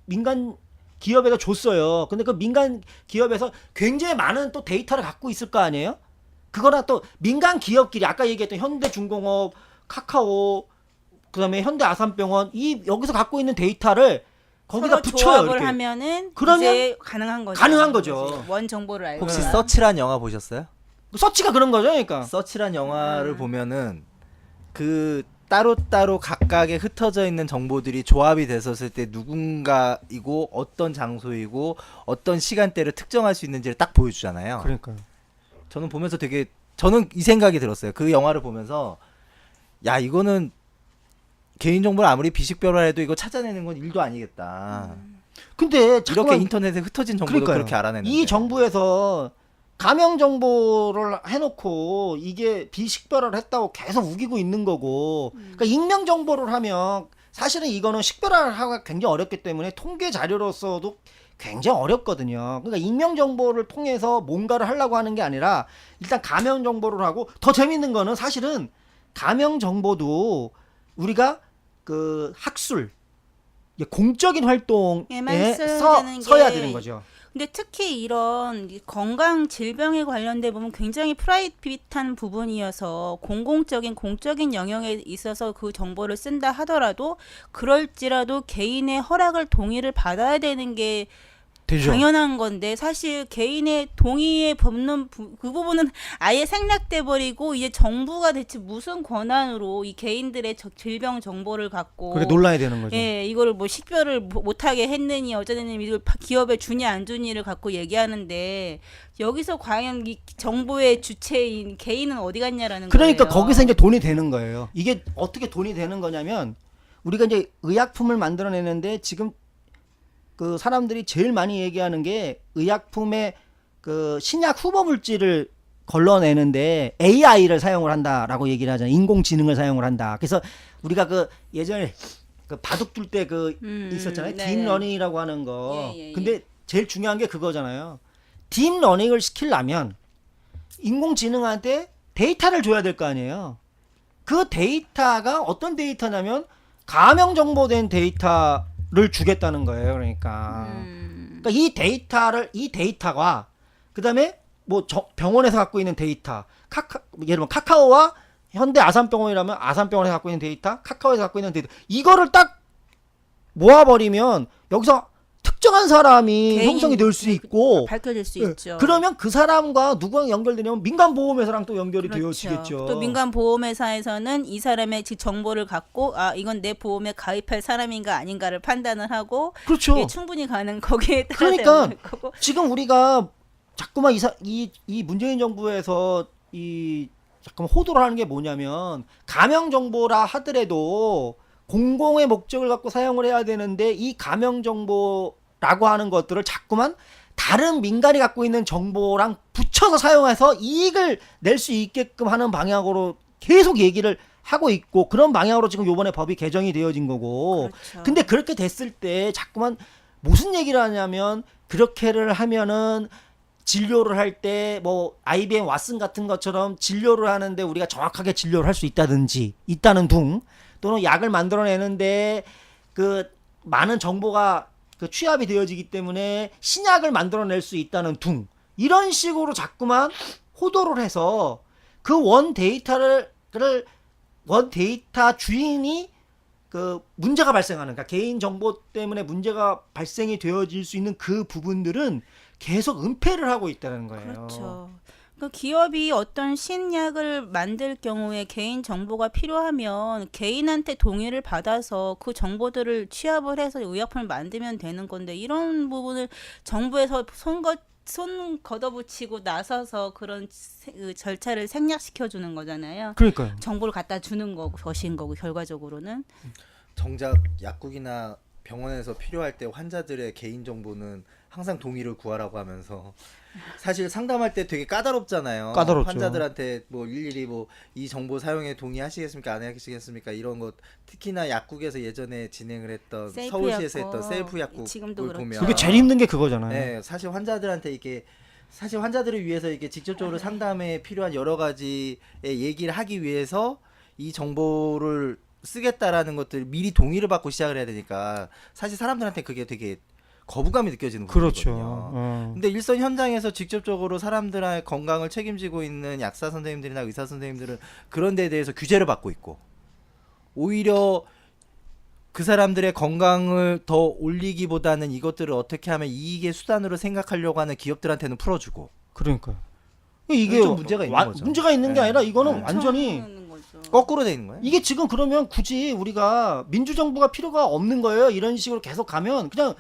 민간 기업에다 줬어요. 근데 그 민간 기업에서 굉장히 많은 또 데이터를 갖고 있을 거 아니에요? 그거랑 또 민간 기업끼리 아까 얘기했던 현대중공업, 카카오, 그다음에 현대아산병원 여기서 갖고 있는 데이터를 거기다 서로 붙여요. 조합을 이렇게. 하면은 그러면 이제 가능한 거죠. 가능한 거죠. 원 정보를 알고. 혹시 네. 서치란 영화 보셨어요? 서치가 그런 거죠. 그러니까. 서치란 영화를 보면은 그 따로따로 각각의 흩어져 있는 정보들이 조합이 됐었을 때 누군가이고 어떤 장소이고 어떤 시간대를 특정할 수 있는지를 딱 보여주잖아요. 그러니까요. 저는 보면서 저는 이 생각이 들었어요. 그 영화를 보면서 야 이거는 개인정보를 아무리 비식별화해도 이거 찾아내는 건 일도 아니겠다. 근데 이렇게 잠깐만, 인터넷에 흩어진 정보도 그러니까요. 그렇게 알아내는 이 정부에서 가명 정보를 해놓고 이게 비식별화를 했다고 계속 우기고 있는 거고, 그러니까 익명 정보를 하면 사실은 이거는 식별화를 하기가 굉장히 어렵기 때문에 통계 자료로서도 굉장히 어렵거든요. 그러니까 익명 정보를 통해서 뭔가를 하려고 하는 게 아니라 일단 가명 정보를 하고, 더 재밌는 거는 사실은 가명 정보도 우리가 그 학술, 공적인 활동에 에만 써야 되는 써야 게 되는 거죠. 근데 특히 이런 건강 질병에 관련돼 보면 굉장히 프라이빗한 부분이어서 공적인 영역에 있어서 그 정보를 쓴다 하더라도 그럴지라도 개인의 허락을 동의를 받아야 되는 게 되죠. 당연한 건데 사실 개인의 동의에 법는 그 부분은 아예 생략돼 버리고 이제 정부가 대체 무슨 권한으로 이 개인들의 질병 정보를 갖고 그게 논란이 되는 거죠. 예, 이거를 뭐 식별을 못하게 했느니 어쩌느니 이걸 기업에 주냐 안 주니를 갖고 얘기하는데 여기서 과연 이 정보의 주체인 개인은 어디 갔냐라는 그러니까 거예요. 거기서 이제 돈이 되는 거예요. 이게 어떻게 돈이 되는 거냐면 우리가 이제 의약품을 만들어내는데 지금 그 사람들이 제일 많이 얘기하는 게 의약품의 그 신약 후보 물질을 걸러내는데 AI를 사용을 한다라고 얘기를 하잖아요. 인공지능을 사용을 한다. 그래서 우리가 그 예전에 그 바둑 둘 때 그 있었잖아요. 네네. 딥러닝이라고 하는 거. 예, 예, 예. 근데 제일 중요한 게 그거잖아요. 딥러닝을 시키려면 인공지능한테 데이터를 줘야 될 거 아니에요. 그 데이터가 어떤 데이터냐면 가명 정보된 데이터를 주겠다는 거예요. 그러니까, 그러니까 이 데이터가 그다음에 뭐 병원에서 갖고 있는 데이터, 예를 들면 카카오와 현대 아산병원이라면 아산병원에서 갖고 있는 데이터, 카카오에서 갖고 있는 데이터, 이거를 딱 모아버리면 여기서 특정한 사람이 개인이 형성이 될 수 있고, 밝혀질 수 예, 있죠. 그러면 그 사람과 누구랑 연결되냐면 민간보험회사랑 또 연결이 그렇죠. 되어지겠죠. 또 민간 보험회사에서는 이 사람의 정보를 갖고 아 이건 내 보험에 가입할 사람인가 아닌가를 판단을 하고 그렇죠. 이게 충분히 가능 거기에 따라 그러니까 되는 거고. 지금 우리가 자꾸만 이 문재인 정부에서 이 잠깐만 호도를 하는 게 뭐냐면 가명 정보라 하더라도 공공의 목적을 갖고 사용을 해야 되는데 이 가명 정보라고 하는 것들을 자꾸만 다른 민간이 갖고 있는 정보랑 붙여서 사용해서 이익을 낼 수 있게끔 하는 방향으로 계속 얘기를 하고 있고 그런 방향으로 지금 요번에 법이 개정이 되어진 거고. 그렇죠. 근데 그렇게 됐을 때 자꾸만 무슨 얘기를 하냐면 그렇게를 하면은 진료를 할 때 뭐 IBM 왓슨 같은 것처럼 진료를 하는데 우리가 정확하게 진료를 할 수 있다는 둥 또는 약을 만들어내는데 그 많은 정보가 그 취합이 되어지기 때문에 신약을 만들어낼 수 있다는 둥 이런 식으로 자꾸만 호도를 해서 그 원 데이터 주인이 그 문제가 발생하는 그러니까 개인 정보 때문에 문제가 발생이 되어질 수 있는 그 부분들은 계속 은폐를 하고 있다는 거예요. 그렇죠. 그 기업이 어떤 신약을 만들 경우에 개인 정보가 필요하면 개인한테 동의를 받아서 그 정보들을 취합을 해서 의약품을 만들면 되는 건데 이런 부분을 정부에서 손 걷어붙이고 나서서 그런 그 절차를 생략시켜 주는 거잖아요. 그러니까요. 정보를 갖다 주는 거고 것인 거고 결과적으로는 정작 약국이나 병원에서 필요할 때 환자들의 개인 정보는 항상 동의를 구하라고 하면서 사실 상담할 때 되게 까다롭잖아요. 까다롭죠. 환자들한테 뭐 일일이 뭐 이 정보 사용에 동의하시겠습니까? 안 하시겠습니까? 이런 것 특히나 약국에서 예전에 진행을 했던 셀프 서울시에서 약국, 했던 셀프 지금도 약국을 그렇죠. 보면 그게 제일 힘든 게 그거잖아요. 네, 사실 환자들한테 이게 사실 환자들을 위해서 이게 직접적으로 상담에 필요한 여러 가지의 얘기를 하기 위해서 이 정보를 쓰겠다라는 것들 미리 동의를 받고 시작을 해야 되니까 사실 사람들한테 그게 되게 거부감이 느껴지는 그렇죠. 부분이거든요. 근데 일선 현장에서 직접적으로 사람들의 건강을 책임지고 있는 약사 선생님들이나 의사 선생님들은 그런 데에 대해서 규제를 받고 있고 오히려 그 사람들의 건강을 더 올리기보다는 이것들을 어떻게 하면 이익의 수단으로 생각하려고 하는 기업들한테는 풀어주고 그러니까요. 이게 좀 문제가 있는 거죠. 문제가 있는 게 네. 아니라 이거는 네. 완전히 하는 거죠. 거꾸로 돼 있는 거예요. 이게 지금 그러면 굳이 우리가 민주정부가 필요가 없는 거예요. 이런 식으로 계속 가면 그냥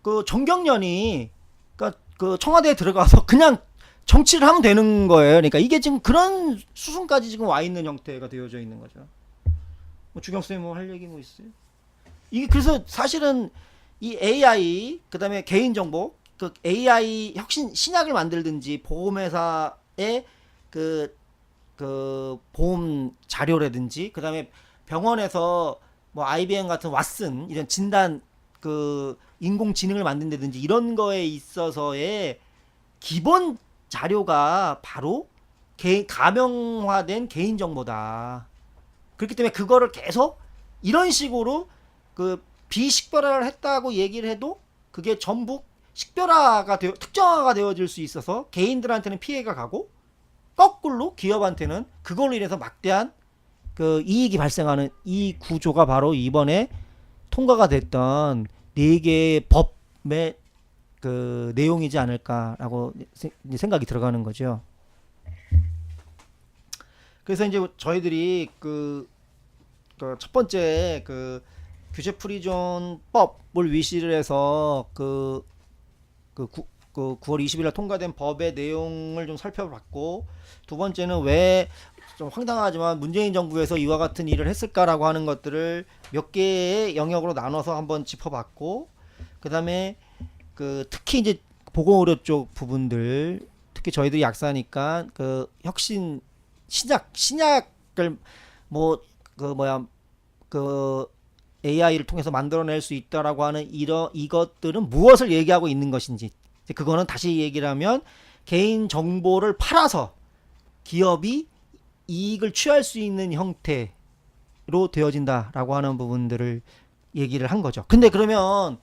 그 정경련이 그러니까 그 청와대에 들어가서 그냥 정치를 하면 되는 거예요. 그러니까 이게 지금 그런 수순까지 지금 와 있는 형태가 되어져 있는 거죠. 뭐 주경 쌤 뭐 할 얘기 뭐 있어요? 이게 그래서 사실은 이 AI 그다음에 개인 정보 그 AI 혁신 신약을 만들든지 보험회사의 그 보험 자료라든지 그다음에 병원에서 뭐 IBM 같은 왓슨 이런 진단 그 인공지능을 만든다든지 이런 거에 있어서의 기본 자료가 바로 가명화된 개인정보다. 그렇기 때문에 그거를 계속 이런 식으로 그 비식별화를 했다고 얘기를 해도 그게 전부 식별화가 되어 특정화가 되어질 수 있어서 개인들한테는 피해가 가고 거꾸로 기업한테는 그걸로 인해서 막대한 그 이익이 발생하는 이 구조가 바로 이번에 통과가 됐던 4개의 법의 그 내용이지 않을까라고 생각이 들어가는 거죠. 그래서 이제 저희들이 그 첫 번째 그 규제 프리존법을 위시를 해서 그 9월 20일 날 통과된 법의 내용을 좀 살펴봤고, 두 번째는 왜 좀 황당하지만 문재인 정부에서 이와 같은 일을 했을까라고 하는 것들을 몇 개의 영역으로 나눠서 한번 짚어봤고, 그다음에 그 특히 이제 보건의료 쪽 부분들, 특히 저희들이 약사니까 그 혁신 신약을 뭐 그 AI를 통해서 만들어낼 수 있다라고 하는 이것들은 무엇을 얘기하고 있는 것인지, 그거는 다시 얘기를 하면 개인 정보를 팔아서 기업이 이익을 취할 수 있는 형태로 되어진다라고 하는 부분들을 얘기를 한 거죠. 근데 그러면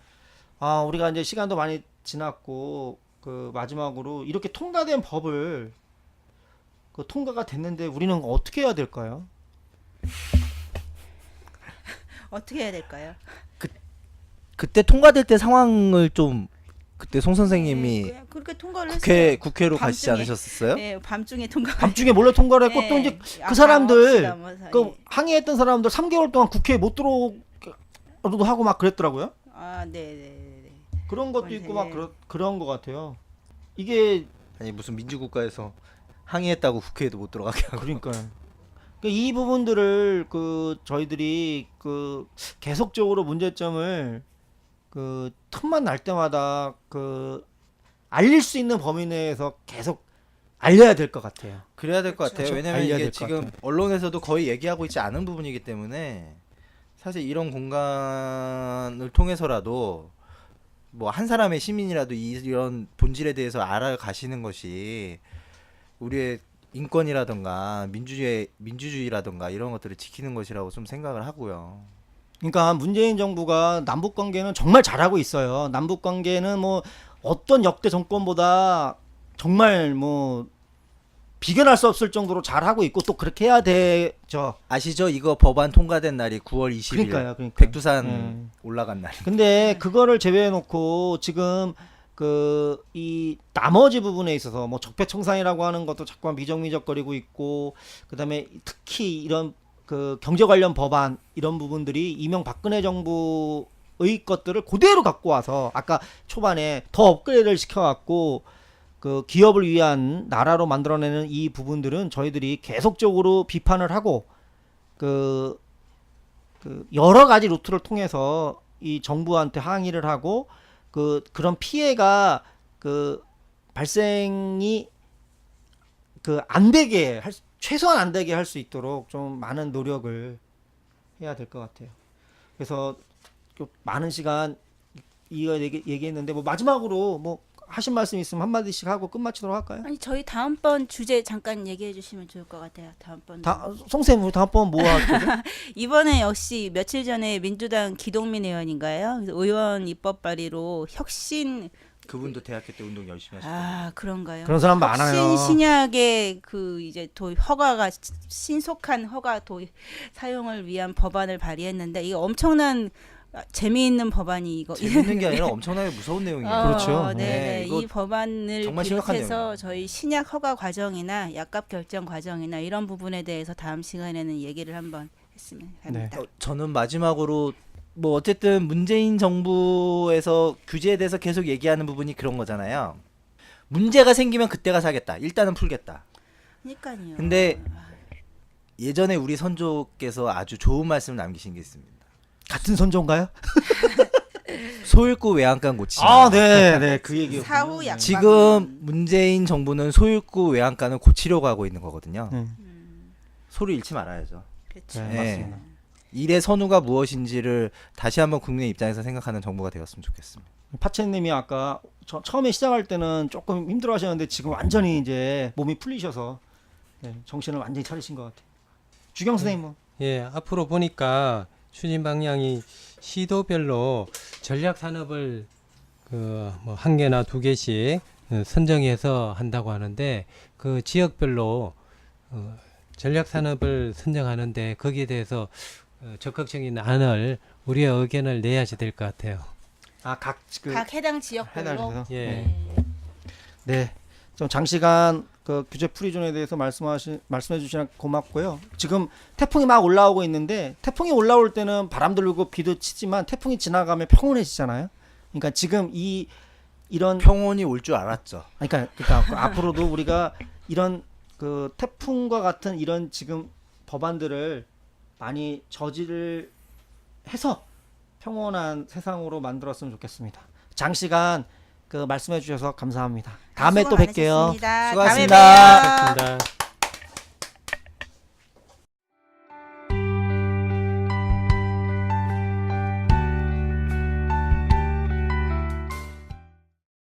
우리가 이제 시간도 많이 지났고 그 마지막으로 이렇게 통과된 법을 그 통과가 됐는데 우리는 어떻게 해야 될까요? 어떻게 해야 될까요? 그때 통과될 때 상황을 좀 그때 송 선생님이 그냥 그렇게 통과를 했어요. 국회로 가시지 밤중에. 않으셨어요? 네, 밤중에 통과. 밤중에 몰래 통과를 했고 또 이제 그 사람들 그 네. 항의했던 사람들 3개월 동안 국회에 못 들어오기도 하고 막 그랬더라고요. 네. 그런 것도 있고 막 네. 그런 것 같아요. 이게 아니 무슨 민주국가에서 항의했다고 국회에도 못 들어가게 하고. 그러니까요. 이 부분들을 그 저희들이 그 계속적으로 문제점을 그 틈만 날 때마다 그 알릴 수 있는 범위 내에서 계속 알려야 될 것 같아요. 그래야 될 것 같아요. 그렇죠. 왜냐면 알려야 이게 될것 지금 같아요. 언론에서도 거의 얘기하고 있지 않은 부분이기 때문에 사실 이런 공간을 통해서라도 뭐 한 사람의 시민이라도 이런 본질에 대해서 알아가시는 것이 우리의 인권이라던가 민주주의라던가 이런 것들을 지키는 것이라고 좀 생각을 하고요. 그러니까 문재인 정부가 남북 관계는 정말 잘하고 있어요. 남북 관계는 뭐 어떤 역대 정권보다 정말 뭐 비견할 수 없을 정도로 잘하고 있고 또 그렇게 해야 되죠. 아시죠? 이거 법안 통과된 날이 9월 20일. 그러니까요. 백두산 올라간 날. 근데 그거를 제외해 놓고 지금 그 이 나머지 부분에 있어서 뭐 적폐청산이라고 하는 것도 자꾸만 미적미적거리고 있고, 그다음에 특히 이런 그 경제 관련 법안 이런 부분들이 이명박근혜 정부의 것들을 그대로 갖고 와서 아까 초반에 더 업그레이드를 시켜갖고 그 기업을 위한 나라로 만들어내는 이 부분들은 저희들이 계속적으로 비판을 하고 그 여러 가지 루트를 통해서 이 정부한테 항의를 하고 그런 피해가 그 발생이 그 안 되게 최소한 안 되게 할 수 있도록 좀 많은 노력을 해야 될 것 같아요. 그래서 좀 많은 시간 이거 얘기했는데 뭐 마지막으로 뭐 하신 말씀 있으면 한 마디씩 하고 끝마치도록 할까요? 아니 저희 다음번 주제 잠깐 얘기해 주시면 좋을 것 같아요. 다음번. 송쌤 우리 다음번 뭐 할까요? 이번에 역시 며칠 전에 민주당 기동민 의원인가요? 그래서 의원 입법 발의로 혁신 그분도 대학교 때 운동 열심히 하셨어요. 그런가요? 그런 사람 많아요. 혁신 신약의 그 이제 허가가 신속한 허가 사용을 위한 법안을 발의했는데 이게 엄청난 재미있는 법안이 이거 재밌는 게 아니라 엄청나게 무서운 내용이에요. 그렇죠. 네, 이거 이 법안을 정말 심각한 비롯해서 내용이에요. 저희 신약 허가 과정이나 약값 결정 과정이나 이런 부분에 대해서 다음 시간에는 얘기를 한번 했으면 합니다. 저는 마지막으로 뭐 어쨌든 문재인 정부에서 규제에 대해서 계속 얘기하는 부분이 그런 거잖아요. 문제가 생기면 그때가 사겠다. 일단은 풀겠다. 그러니까요. 근데 예전에 우리 선조께서 아주 좋은 말씀을 남기신 게 있습니다. 같은 선조인가요? 소일구 외양간 고치. 아, 네, 네, 그 얘기. 사후 약방. 지금 문재인 정부는 소일구 외양간을 고치려고 하고 있는 거거든요. 네, 소를 잃지 말아야죠. 그렇죠. 네, 네. 맞습니다. 일의 선우가 무엇인지를 다시 한번 국민의 입장에서 생각하는 정부가 되었으면 좋겠습니다. 파채님이 아까 처음에 시작할 때는 조금 힘들어하셨는데 지금 완전히 이제 몸이 풀리셔서 네, 정신을 완전히 차리신 것 같아요. 주경 선생님 뭐. 예, 앞으로 보니까 추진 방향이 시도별로 전략 산업을 그 뭐 한 개나 두 개씩 선정해서 한다고 하는데 그 지역별로 전략 산업을 선정하는데 거기에 대해서 적극적인 안을 우리의 의견을 내야지 될 것 같아요. 각 해당 지역별로. 해당에서. 예. 네. 네. 좀 장시간 그 규제 프리존에 대해서 말씀해 주시나 고맙고요. 지금 태풍이 막 올라오고 있는데 태풍이 올라올 때는 바람 들고 비도 치지만 태풍이 지나가면 평온해지잖아요. 그러니까 지금 이런 평온이 올 줄 알았죠. 그러니까 앞으로도 우리가 이런 그 태풍과 같은 이런 지금 법안들을 많이 저지를 해서 평온한 세상으로 만들었으면 좋겠습니다. 장시간 그 말씀해 주셔서 감사합니다. 다음에 또 뵐게요. 수고하셨습니다. 수고하셨습니다. 다음에 봬요. 고맙습니다.